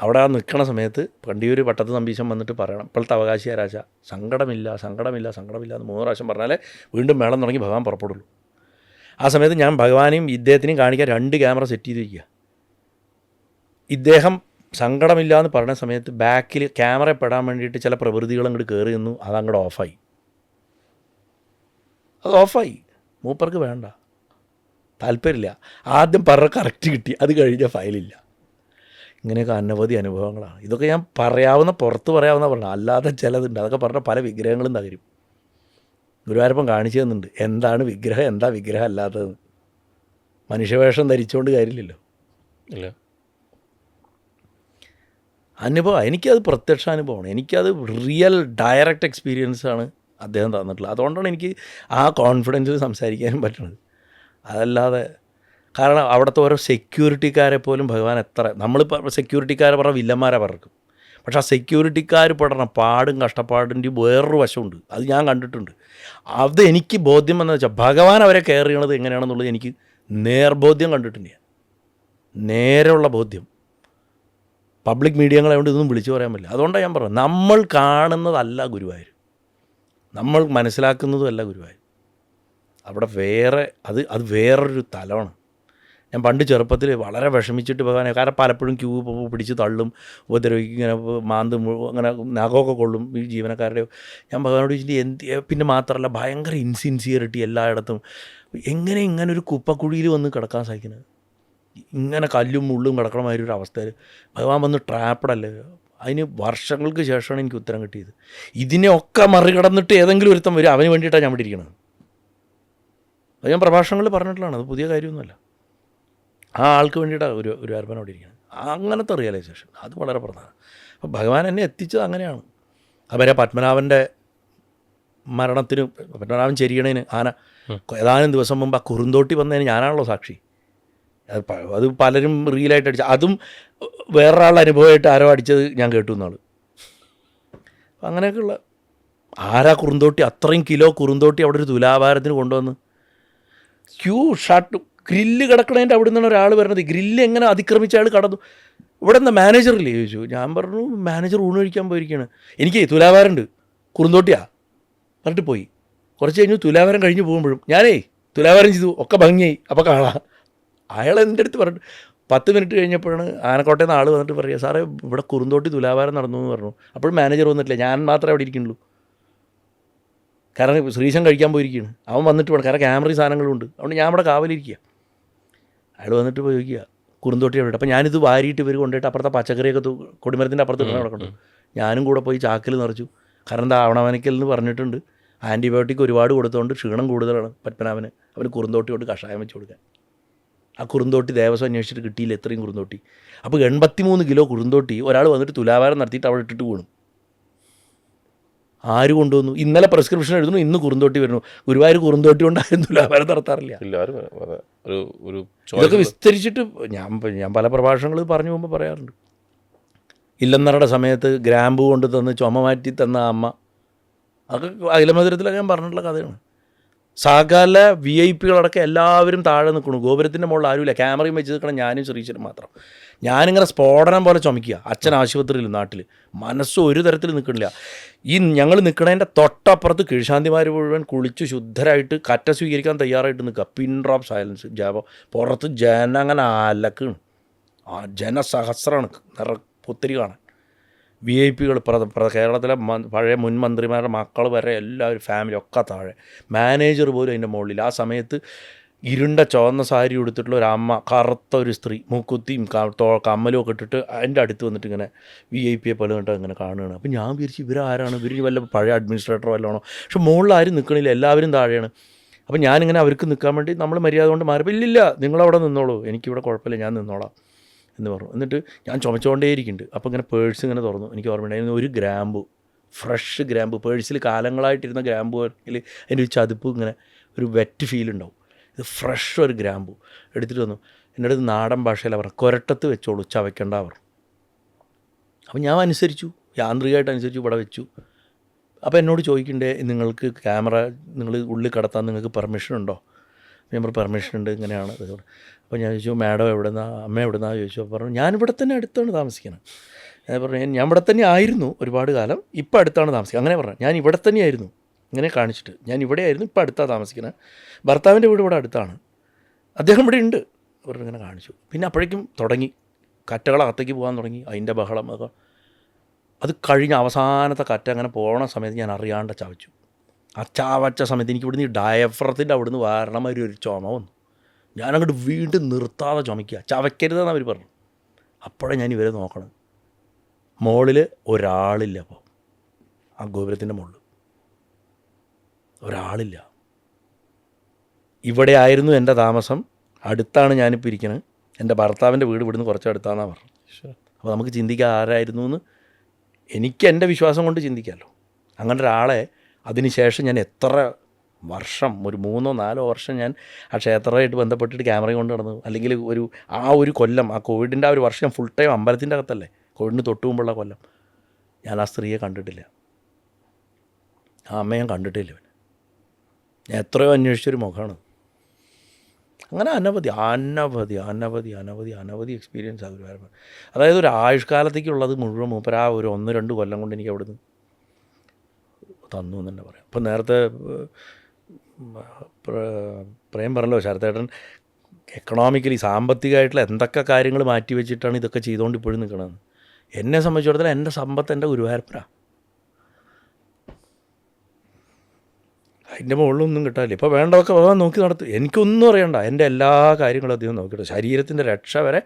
അവിടെ ആ നിൽക്കണ സമയത്ത് കണ്ടിയൂർ പട്ടത്ത് നമ്പീശൻ വന്നിട്ട് പറയണം, ഇപ്പോഴത്തെ അവകാശിയാ രാജ, സങ്കടമില്ല സങ്കടമില്ല സങ്കടമില്ല എന്ന് 3 പ്രാവശ്യം പറഞ്ഞാലേ വീണ്ടും മേളം തുടങ്ങി ഭഗവാൻ പുറപ്പെടുള്ളൂ. ആ സമയത്ത് ഞാൻ ഭഗവാനെയും ഇദ്ദേഹത്തിനെയും കാണിക്കാൻ 2 ക്യാമറ സെറ്റ് ചെയ്ത് വയ്ക്കുക. ഇദ്ദേഹം സങ്കടമില്ല എന്ന് പറഞ്ഞ സമയത്ത് ബാക്കിൽ ക്യാമറ പെടാൻ വേണ്ടിയിട്ട് ചില പ്രവൃത്തികൾ അങ്ങോട്ട് കയറി നിന്നു, അതങ്ങോട്ട് ഓഫായി. അത് ഓഫായി. മൂപ്പർക്ക് വേണ്ട, താല്പര്യമില്ല. ആദ്യം പറഞ്ഞ കറക്റ്റ് കിട്ടി, അത് കഴിഞ്ഞ ഫയലില്ല. ഇങ്ങനെയൊക്കെ അനവധി അനുഭവങ്ങളാണ്. ഇതൊക്കെ ഞാൻ പറയാവുന്ന, പുറത്ത് പറയാവുന്ന പറഞ്ഞ, അല്ലാതെ ചിലതുണ്ട്. അതൊക്കെ പറഞ്ഞ പല വിഗ്രഹങ്ങളും തകരും. ഗുരുവായൂരപ്പൻ കാണിച്ചു തന്നുണ്ട് എന്താണ് വിഗ്രഹം, എന്താ വിഗ്രഹം അല്ലാത്തത്. മനുഷ്യവേഷം ധരിച്ചുകൊണ്ട് കാര്യമില്ലല്ലോ. ഇല്ല, അനുഭവം എനിക്കത് പ്രത്യക്ഷ അനുഭവമാണ്. എനിക്കത് റിയൽ ഡയറക്റ്റ് എക്സ്പീരിയൻസാണ് അദ്ദേഹം തന്നിട്ടുള്ളത്. അതുകൊണ്ടാണ് എനിക്ക് ആ കോൺഫിഡൻസിൽ സംസാരിക്കാനും പറ്റുന്നത്. അതല്ലാതെ, കാരണം അവിടുത്തെ ഓരോ സെക്യൂരിറ്റിക്കാരെ പോലും ഭഗവാൻ എത്ര, നമ്മളിപ്പോൾ സെക്യൂരിറ്റിക്കാരെ പറഞ്ഞാൽ വില്ലന്മാരെ പറക്കും. പക്ഷെ ആ സെക്യൂരിറ്റിക്കാർ പെടണം പാടും കഷ്ടപ്പാടിൻ്റെയും വേറൊരു വശമുണ്ട്. അത് ഞാൻ കണ്ടിട്ടുണ്ട്. അത് എനിക്ക് ബോധ്യം എന്ന് വെച്ചാൽ ഭഗവാൻ അവരെ കെയർ ചെയ്യണത് എങ്ങനെയാണെന്നുള്ളത് എനിക്ക് നേർബോധ്യം കണ്ടിട്ടുണ്ട്. നേരെയുള്ള ബോധ്യം. പബ്ലിക് മീഡിയകളായതുകൊണ്ട് ഇതൊന്നും വിളിച്ചു പറയാൻ പറ്റില്ല. അതുകൊണ്ടാണ് ഞാൻ പറഞ്ഞത്, നമ്മൾ കാണുന്നതല്ല ഗുരുവായൂർ, നമ്മൾ മനസ്സിലാക്കുന്നതുമല്ല ഗുരുവായൂർ. അവിടെ വേറെ അത് വേറൊരു തലമാണ്. ഞാൻ പണ്ട് ചെറുപ്പത്തിൽ വളരെ വിഷമിച്ചിട്ട് ഭഗവാനെ, കാരണം പലപ്പോഴും ക്യൂ പിടിച്ച് തള്ളും, ഉപദ്രവിക്കും, ഇങ്ങനെ മാന്തും, അങ്ങനെ നഖമൊക്കെ കൊള്ളും ഈ ജീവനക്കാരുടെ. ഞാൻ ഭഗവാനോട് ചോദിച്ചിട്ട് പിന്നെ മാത്രമല്ല ഭയങ്കര ഇൻസിൻസിയറിറ്റി എല്ലായിടത്തും. എങ്ങനെ ഇങ്ങനൊരു കുപ്പക്കുഴിയിൽ വന്ന് കിടക്കാൻ സാധിക്കുന്നത്? ഇങ്ങനെ കല്ലും മുള്ളും കിടക്കണ മാതിരി ഒരു അവസ്ഥയിൽ ഭഗവാൻ വന്ന് ട്രാപ്പഡല്ലേ. അതിന് വർഷങ്ങൾക്ക് ശേഷമാണ് എനിക്ക് ഉത്തരം കിട്ടിയത്. ഇതിനെയൊക്കെ മറികടന്നിട്ട് ഏതെങ്കിലും ഒരുത്തം വരും, അവന് വേണ്ടിയിട്ടാണ് ഞാൻ ഇവിടെ ഇരിക്കുന്നത്. അത് ഞാൻ പ്രഭാഷണങ്ങളിൽ പറഞ്ഞിട്ടുള്ളതാണ്, അത് പുതിയ കാര്യമൊന്നുമല്ല. ആ ആൾക്ക് വേണ്ടിയിട്ടാണ് ഒരു അർപ്പന അവിടെ ഇരിക്കുന്നത്. അങ്ങനത്തെ റിയലൈസേഷൻ അത് വളരെ പ്രധാനം. അപ്പോൾ ഭഗവാൻ എന്നെ എത്തിച്ചത് അങ്ങനെയാണ്. അതുവരെ പത്മനാഭൻ്റെ മരണത്തിന്, പത്മനാഭൻ ചെരിയണേന് ആന ഏതാനും ദിവസം മുമ്പ് ആ കുറുന്തോട്ടി വന്നതിന് ഞാനാണല്ലോ സാക്ഷി. അത് പലരും റീലായിട്ട് അടിച്ചു, അതും വേറൊരാളുടെ അനുഭവമായിട്ട് ആരോ അടിച്ചത് ഞാൻ കേട്ടു എന്നാൾ. അപ്പം അങ്ങനെയൊക്കെയുള്ള ആരാ കുറുന്തോട്ടി, അത്രയും കിലോ കുറുന്തോട്ടി അവിടെ ഒരു തുലാഭാരത്തിന് കൊണ്ടുവന്ന് ക്യൂ ഷർട്ട് ഗ്രില്ല് കിടക്കണതിൻ്റെ അവിടെ നിന്നാണ് ഒരാൾ വരുന്നത്. ഗ്രില്ല് എങ്ങനെ അതിക്രമിച്ച ആൾ കടന്നു. ഇവിടെ എന്താ മാനേജറില്ലേ ചോദിച്ചു. ഞാൻ പറഞ്ഞു മാനേജർ ഊണ് കഴിക്കാൻ പോയിരിക്കുകയാണ്, എനിക്ക് തുലാഭാരമുണ്ട്, കുറുന്തോട്ടിയാ പറഞ്ഞിട്ട് പോയി. കുറച്ച് കഴിഞ്ഞു തുലാഭാരം കഴിഞ്ഞ് പോകുമ്പോഴും ഞാനേ തുലാഭാരം ചെയ്തു, ഒക്കെ ഭംഗിയായി, അപ്പോൾ കാണാം. അയാൾ എൻ്റെ അടുത്ത് പറഞ്ഞു. 10 മിനിറ്റ് കഴിഞ്ഞപ്പോഴാണ് ആനക്കോട്ടയിൽ നിന്ന് ആൾ വന്നിട്ട് പറയുക, സാറേ ഇവിടെ കുറുന്തോട്ടി തുലാഭാരം നടന്നു എന്ന് പറഞ്ഞു. അപ്പോഴും മാനേജർ വന്നിട്ടില്ല, ഞാൻ മാത്രമേ അവിടെ ഇരിക്കുന്നുള്ളൂ. കാരണം ശ്രീശൻ കഴിക്കാൻ പോയിരിക്കുകയാണ്, അവൻ വന്നിട്ട് വേണം, കാരണം ക്യാമറയും സാധനങ്ങളുണ്ട്. അതുകൊണ്ട് ഞാൻ അവിടെ കാവലിരിക്കുക. അയാൾ വന്നിട്ട് പോയി ചോദിക്കുക കുറുന്തോട്ടി എവിടെ. അപ്പോൾ ഞാനിത് വാരിയിട്ട് ഇവർ കൊണ്ടുപോയിട്ട് അപ്പുറത്തെ പച്ചക്കറിയൊക്കെ കൊടിമരത്തിൻ്റെ അപ്പുറത്ത് ഇടണം കിടക്കുന്നു. ഞാനും കൂടെ പോയി ചാക്കിൽ നിറച്ചു. കാരണം എന്താ, ആവണവനക്കൽ എന്ന് പറഞ്ഞിട്ടുണ്ട്, ആൻറ്റിബയോട്ടിക് ഒരുപാട് കൊടുത്തുകൊണ്ട് ക്ഷീണം കൂടുതലാണ് പത്മനാഭന്. അവന് കുറുന്തോട്ടി കൊണ്ട് കഷായം വെച്ച് കൊടുക്കാൻ. ആ കുറുന്തോട്ടി ദേവസ്വം അന്വേഷിച്ചിട്ട് കിട്ടിയില്ല എത്രയും കുറുന്തോട്ടി. അപ്പോൾ 83 കിലോ കുറുന്തോട്ടി ഒരാൾ വന്നിട്ട് തുലാഭാരം നടത്തിയിട്ട് അവിടെ ഇട്ടിട്ട് വീണു. ആര് കൊണ്ടുവന്നു? ഇന്നലെ പ്രിസ്ക്രിപ്ഷൻ എഴുതുന്നു, ഇന്ന് കുറുന്തോട്ടി വരുന്നു. ഗുരുവായൂർ കുറുന്തോട്ടി കൊണ്ട് ആരും തുലാഭാരം നടത്താറില്ല. ഇതൊക്കെ വിസ്തരിച്ചിട്ട് ഞാൻ പല പ്രഭാഷണങ്ങൾ പറഞ്ഞു പോകുമ്പോൾ പറയാറുണ്ട്. ഇല്ലെന്നറയുടെ സമയത്ത് ഗ്രാമ്പു കൊണ്ട് തന്ന് ചുമ മാറ്റി തന്ന അമ്മ, അതൊക്കെ അഖിലമധുരത്തിലൊക്കെ ഞാൻ പറഞ്ഞിട്ടുള്ള കഥയാണ്. സകല VIP കളടക്കം എല്ലാവരും താഴെ നിൽക്കണു, ഗോപുരത്തിൻ്റെ മുകളിൽ ആരുമില്ല, ക്യാമറയും വെച്ച് നിൽക്കണം ഞാനും ശ്രീശ്വരനും മാത്രം. ഞാനിങ്ങനെ സ്ഫോടനം പോലെ ചുമക്കുക. അച്ഛൻ ആശുപത്രിയിൽ നാട്ടിൽ, മനസ്സ് ഒരു തരത്തിൽ നിൽക്കണില്ല. ഈ ഞങ്ങൾ നിൽക്കണതിൻ്റെ തൊട്ടപ്പുറത്ത് കീഴ്ശാന്തിമാർ മുഴുവൻ കുളിച്ച് ശുദ്ധരായിട്ട് കറ്റ സ്വീകരിക്കാൻ തയ്യാറായിട്ട് നിൽക്കുക. പിൻ ഡ്രോപ്പ് സൈലൻസ്. പുറത്ത് ജനം അങ്ങനെ അലക്കാണ്, ജനസഹസ്രമാണ് ഒത്തിരി കാണാൻ. VIP കേരളത്തിലെ പഴയ മുൻ മന്ത്രിമാരുടെ മക്കൾ വരെ എല്ലാവരും ഫാമിലി ഒക്കെ താഴെ, മാനേജർ പോലും അതിൻ്റെ മുകളിൽ. ആ സമയത്ത് ഇരുണ്ട ചുവന്ന സാരി ഉടുത്തിട്ടുള്ള ഒരു അമ്മ, കറുത്ത ഒരു സ്ത്രീ, മൂക്കുത്തിയും കമ്മലും ഒക്കെ ഇട്ടിട്ട് അതിൻ്റെ അടുത്ത് വന്നിട്ട് ഇങ്ങനെ VIP പോലെ കണ്ടിട്ട് ഇങ്ങനെ കാണുകയാണ്. അപ്പോൾ ഞാൻ വിചാരിച്ചു ഇവരാരാണ്, ഇവർ വല്ല പഴയ അഡ്മിനിസ്ട്രേറ്റർ വല്ലതാണോ. പക്ഷെ മുകളിൽ ആരും നിൽക്കണില്ല, എല്ലാവരും താഴെയാണ്. അപ്പോൾ ഞാനിങ്ങനെ അവർക്ക് നിൽക്കാൻ വേണ്ടി നമ്മൾ മര്യാദ കൊണ്ട് മാറിയപ്പോൾ ഇല്ലില്ല നിങ്ങളവിടെ നിന്നോളൂ, എനിക്കിവിടെ കുഴപ്പമില്ല, ഞാൻ നിന്നോളാം എന്ന് പറഞ്ഞു. എന്നിട്ട് ഞാൻ ചുമച്ചുകൊണ്ടേയിരിക്കുന്നുണ്ട്. അപ്പോൾ ഇങ്ങനെ പേഴ്സ് ഇങ്ങനെ തുറന്നു. എനിക്ക് ഓർമ്മയുണ്ടായിരുന്നു ഒരു ഗ്രാമ്പു, ഫ്രഷ് ഗ്രാമ്പു, പേഴ്സിൽ കാലങ്ങളായിട്ടിരുന്ന ഗ്രാമ്പു അതിൽ അതിൻ്റെ ഒരു ചതുപ്പ് ഇങ്ങനെ ഒരു വെറ്റ് ഫീൽ ഉണ്ടാവും. ഇത് ഫ്രഷ് ഒരു ഗ്രാമ്പു എടുത്തിട്ട് വന്നു. എൻ്റെ അടുത്ത് നാടൻ ഭാഷയിലാണ് പറഞ്ഞു, കൊരട്ടത്ത് വെച്ചോളൂ, ചവയ്ക്കണ്ട പറഞ്ഞു. അപ്പം ഞാൻ അനുസരിച്ചു, യാന്ത്രികമായിട്ട് അനുസരിച്ചു, ഇവിടെ വെച്ചു. അപ്പോൾ എന്നോട് ചോദിക്കണ്ടേ, നിങ്ങൾക്ക് ക്യാമറ നിങ്ങൾ ഉള്ളിൽ കടത്താൻ നിങ്ങൾക്ക് പെർമിഷൻ ഉണ്ടോ? ഞാൻ പറഞ്ഞു പെർമിഷൻ ഉണ്ട്, ഇങ്ങനെയാണ്. അപ്പോൾ ഞാൻ ചോദിച്ചു മാഡം എവിടുന്നാ, അമ്മ എവിടുന്നാ ചോദിച്ചു. അപ്പോൾ പറഞ്ഞു ഞാനിവിടെ തന്നെ അടുത്താണ് താമസിക്കുന്നത്. ഞാൻ പറഞ്ഞു ഞാൻ ഇവിടെ തന്നെ ആയിരുന്നു ഒരുപാട് കാലം, ഇപ്പം അടുത്താണ് താമസിക്കുന്നത്. അങ്ങനെ പറഞ്ഞു, ഞാൻ ഇവിടെ തന്നെയായിരുന്നു, ഇങ്ങനെ കാണിച്ചിട്ട് ഞാൻ ഇവിടെ ആയിരുന്നു, ഇപ്പം അടുത്താണ് താമസിക്കുന്നത്, ഭർത്താവിൻ്റെ വീട് ഇവിടെ അടുത്താണ്, അദ്ദേഹം ഇവിടെ ഉണ്ട് പറഞ്ഞു, ഇങ്ങനെ കാണിച്ചു. പിന്നെ അപ്പോഴേക്കും തുടങ്ങി കറ്റകളകത്തേക്ക് പോകാൻ തുടങ്ങി, അതിൻ്റെ ബഹളം. അത് കഴിഞ്ഞ അവസാനത്തെ കറ്റ അങ്ങനെ പോകണ സമയത്ത് ഞാൻ അറിയാണ്ട് ചവച്ചു. ആ ചവച്ച സമയത്ത് എനിക്ക് ഇവിടുന്ന് ഈ ഡയഫ്രത്തിൻ്റെ അവിടുന്ന് വാരണമാതിരി ഒരു ചുമ വന്നു. ഞാനങ്ങോട്ട് വീണ്ടും നിർത്താതെ ചുമയ്ക്കുക, ചവയ്ക്കരുതെന്ന് അവർ പറഞ്ഞു. അപ്പോഴേ ഞാൻ ഇവരെ നോക്കണം, മുകളിൽ ഒരാളില്ല. അപ്പോൾ ആ ഗോപുരത്തിൻ്റെ മുകളിൽ ഒരാളില്ല. ഇവിടെ ആയിരുന്നു എൻ്റെ താമസം, അടുത്താണ് ഞാനിപ്പോൾ ഇരിക്കുന്നത്, എൻ്റെ ഭർത്താവിൻ്റെ വീട് ഇവിടുന്ന് കുറച്ച് അടുത്താണെന്നാണ് പറഞ്ഞു. അപ്പോൾ നമുക്ക് ചിന്തിക്കാം ആരായിരുന്നു എന്ന്. എനിക്ക് എൻ്റെ വിശ്വാസം കൊണ്ട് ചിന്തിക്കാമല്ലോ. അങ്ങനെ ഒരാളെ അതിന് ശേഷം ഞാൻ എത്ര വർഷം, ഒരു 3-4 വർഷം ഞാൻ ആ ക്ഷേത്രമായിട്ട് ബന്ധപ്പെട്ടിട്ട് ക്യാമറയും കൊണ്ട് നടന്നു. അല്ലെങ്കിൽ ഒരു കൊല്ലം, ആ കോവിഡിൻ്റെ ആ ഒരു വർഷം ഫുൾ ടൈം അമ്പലത്തിൻ്റെ അകത്തല്ലേ, കോവിഡിന് തൊട്ട് മുമ്പുള്ള കൊല്ലം, ഞാൻ ആ സ്ത്രീയെ കണ്ടിട്ടില്ല, ആ അമ്മയെ ഞാൻ കണ്ടിട്ടില്ല. ഞാൻ എത്രയോ അന്വേഷിച്ചൊരു മുഖമാണ്. അങ്ങനെ അനവധി എക്സ്പീരിയൻസ് ആ ഗുരുവായൂരപ്പൻ. അതായത് ഒരു ആയുഷ്കാലത്തേക്കുള്ളത് മുഴുവൻ മൂപ്പർ ആ ഒരു 1-2 കൊല്ലം കൊണ്ട് എനിക്ക് അവിടുന്ന് തന്നു എന്ന് തന്നെ പറയാം. ഇപ്പം നേരത്തെ പ്രേം പറഞ്ഞല്ലോ, ശരത്തേട്ടൻ എക്കണോമിക്കലി സാമ്പത്തികമായിട്ടുള്ള എന്തൊക്കെ കാര്യങ്ങൾ മാറ്റി വെച്ചിട്ടാണ് ഇതൊക്കെ ചെയ്തുകൊണ്ട് ഇപ്പോഴും നിൽക്കണമെന്ന്. എന്നെ സംബന്ധിച്ചിടത്തോളം എൻ്റെ സമ്പത്ത് എൻ്റെ ഗുരുവായൂരപ്പനാണ്. അതിൻ്റെ മുകളിലൊന്നും കിട്ടാനില്ല. ഇപ്പോൾ വേണ്ടതൊക്കെ ഭഗവാൻ നോക്കി നടത്തും. എനിക്കൊന്നും അറിയണ്ട, എൻ്റെ എല്ലാ കാര്യങ്ങളും അദ്ദേഹം നോക്കിയിട്ട്, ശരീരത്തിൻ്റെ രക്ഷ വരെ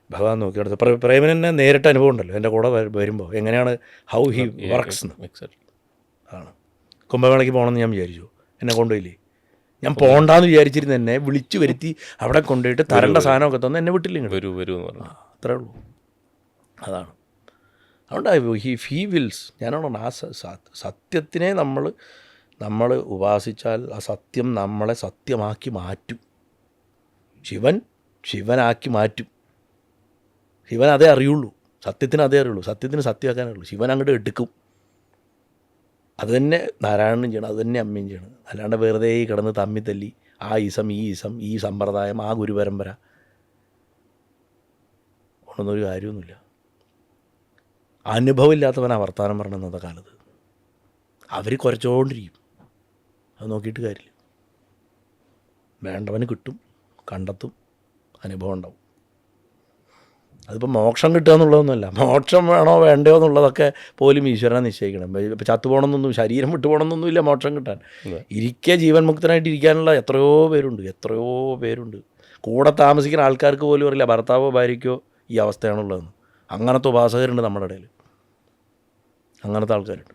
ഭഗവാൻ നോക്കി നടത്തും. പ്രേമന് തന്നെ നേരിട്ട് അനുഭവം ഉണ്ടല്ലോ എൻ്റെ കൂടെ വരുമ്പോൾ, എങ്ങനെയാണ് ഹൗ ഹി വർക്ക്സ് എന്ന്. ആണ് കുംഭമേളയ്ക്ക് പോകണമെന്ന് ഞാൻ വിചാരിച്ചു, എന്നെ കൊണ്ടുപോയില്ലേ. ഞാൻ പോകണ്ടെന്ന് വിചാരിച്ചിരുന്നു, എന്നെ വിളിച്ചു വരുത്തി അവിടെ കൊണ്ടുപോയിട്ട് തരേണ്ട സാധനമൊക്കെ തന്ന് എന്നെ വിട്ടില്ലെങ്കിൽ അത്രേ ഉള്ളൂ. അതാണ്. അതുകൊണ്ട് ഹി വിൽസ്. ഞാനാണ് ആ സത്യത്തിനെ നമ്മൾ ഉപാസിച്ചാൽ ആ സത്യം നമ്മളെ സത്യമാക്കി മാറ്റും. ശിവനാക്കി മാറ്റും. ശിവൻ അതേ അറിയുള്ളൂ, സത്യത്തിന് അതേ അറിയുള്ളൂ, സത്യത്തിന് സത്യമാക്കാനേ ഉള്ളൂ. ശിവൻ അങ്ങോട്ട് എടുക്കും. അത് തന്നെ നാരായണനും ചെയ്യണം, അത് തന്നെ അമ്മയും ചെയ്യണം. അല്ലാണ്ട് വെറുതെ കിടന്ന് തമ്മി തല്ലി ആ ഈസം ഈ സമ്പ്രദായം, ആ ഗുരുപരമ്പര ഒന്നൊരു കാര്യമൊന്നുമില്ല. അനുഭവം ഇല്ലാത്തവനാണ് വർത്തമാനം പറഞ്ഞ ഇന്നത്തെ കാലത്ത്. അവർ കുറച്ചുകൊണ്ടിരിക്കും, അത് നോക്കിയിട്ട് കാര്യമില്ല. വേണ്ടവന് കിട്ടും, കണ്ടെത്തും, അനുഭവം ഉണ്ടാവും. അതിപ്പോൾ മോക്ഷം കിട്ടുക എന്നുള്ളതൊന്നുമല്ല. മോക്ഷം വേണോ വേണ്ടയോ എന്നുള്ളതൊക്കെ പോലും ഈശ്വരനെ നിശ്ചയിക്കണം. ഇപ്പോൾ ചത്തുപോകണമെന്നൊന്നും, ശരീരം വിട്ടുപോകണമെന്നൊന്നുമില്ല മോക്ഷം കിട്ടാൻ. ഇരിക്കെ ജീവൻ മുക്തനായിട്ട് ഇരിക്കാനുള്ള എത്രയോ പേരുണ്ട്. കൂടെ താമസിക്കുന്ന ആൾക്കാർക്ക് പോലും അറിയില്ല ഭർത്താവോ ഭാര്യയ്ക്കോ ഈ അവസ്ഥയാണുള്ളതെന്ന്. അങ്ങനത്തെ ഉപാസകരുണ്ട് നമ്മുടെ ഇടയിൽ, അങ്ങനത്തെ ആൾക്കാരുണ്ട്.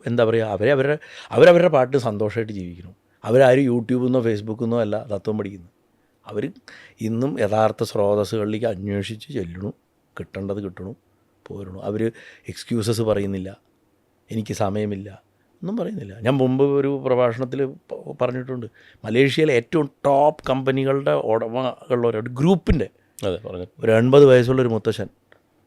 എന്താ പറയുക, അവരവരുടെ പാട്ടിന് സന്തോഷമായിട്ട് ജീവിക്കണം. അവരാരും യൂട്യൂബിൽ നിന്നോ ഫേസ്ബുക്കിൽ നിന്നോ അല്ല തത്വം പഠിക്കുന്നു. അവർ ഇന്നും യഥാർത്ഥ സ്രോതസ്സുകളിലേക്ക് അന്വേഷിച്ച് ചെല്ലണു, കിട്ടേണ്ടത് കിട്ടണു, പോരണു. അവർ എക്സ്ക്യൂസസ് പറയുന്നില്ല, എനിക്ക് സമയമില്ല ഒന്നും പറയുന്നില്ല. ഞാൻ മുമ്പ് ഒരു പ്രഭാഷണത്തിൽ പറഞ്ഞിട്ടുണ്ട്, മലേഷ്യയിലെ ഏറ്റവും ടോപ്പ് കമ്പനികളുടെ ഉടമകളുള്ള ഒരു ഗ്രൂപ്പിൻ്റെ ഒരു 80 വയസ്സുള്ളൊരു മുത്തശ്ശൻ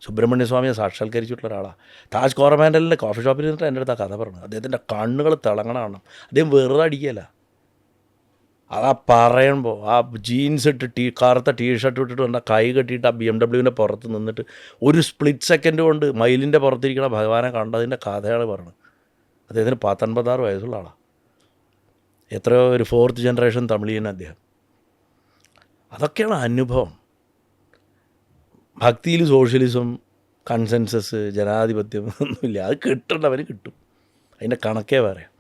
സുബ്രഹ്മണ്യസ്വാമിയെ സാക്ഷാത്കരിച്ചിട്ടുള്ള ഒരാളാണ്. താജ് കോറമാൻഡലിൻ്റെ കോഫി ഷോപ്പിൽ നിന്നിട്ട് എൻ്റെ അടുത്ത് ആ കഥ പറഞ്ഞത്. അദ്ദേഹത്തിൻ്റെ കണ്ണുകൾ തിളങ്ങണ കാണണം. അദ്ദേഹം വെറുതെ അടിക്കുകയല്ല, അതാ പറയുമ്പോൾ ആ ജീൻസ് ഇട്ട് കറുത്ത ടീഷർട്ട് ഇട്ടിട്ട് എൻ്റെ കൈ കെട്ടിയിട്ട് ആ BMW പുറത്ത് നിന്നിട്ട് ഒരു സ്പ്ലിറ്റ് സെക്കൻഡ് കൊണ്ട് മയിലിൻ്റെ പുറത്തിരിക്കണ ഭഗവാനെ കണ്ടതിൻ്റെ കഥയാണ് പറഞ്ഞത്. അദ്ദേഹത്തിന് 19-6 വയസ്സുള്ള ആളാണ്. എത്രയോ ഒരു 4th ജനറേഷൻ തമിഴിയൻ അദ്ദേഹം. അതൊക്കെയാണ് അനുഭവം. ഭക്തിയിൽ സോഷ്യലിസം, കൺസെൻസസ്, ജനാധിപത്യം ഒന്നുമില്ല. അത് കിട്ടേണ്ടവർ കിട്ടും, അതിൻ്റെ കണക്കേ പറയാം.